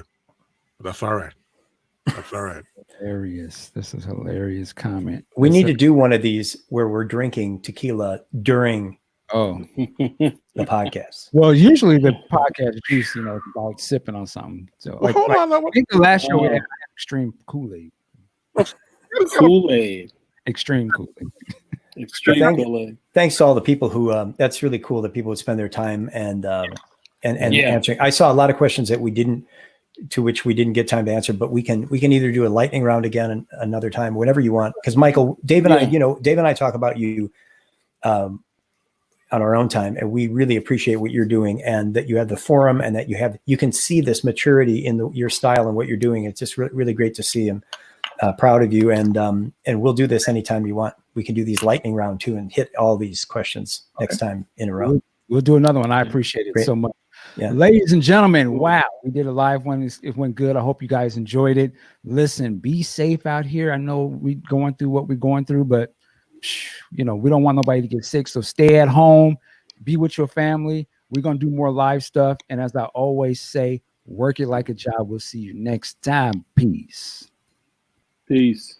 S4: but that's all right. That's all right.
S1: Hilarious. This is a hilarious comment.
S2: We need to do one of these where we're drinking tequila during the podcast.
S1: Well, usually the podcast juice, like sipping on something. So I think the last show we had extreme Kool-Aid. Extreme Kool-Aid.
S2: Thanks to all the people who that's really cool that people would spend their time and answering. I saw a lot of questions that to which we didn't get time to answer, but we can either do a lightning round again another time, whatever you want. Because Michael, Dave and I talk about you on our own time, and we really appreciate what you're doing, and that you have the forum, and that you can see this maturity in your style and what you're doing. It's just really great to see. I'm proud of you, and we'll do this anytime you want. We can do these lightning round too and hit all these questions next time in a row.
S1: We'll do another one. I appreciate it so much. Yeah. Ladies and gentlemen, wow, we did a live one. It went good. I hope you guys enjoyed it. Listen, be safe out here. I know we're going through what we're going through, but you know, we don't want nobody to get sick. So stay at home, be with your family. We're going to do more live stuff. And as I always say, work it like a job. We'll see you next time. Peace.
S3: Peace.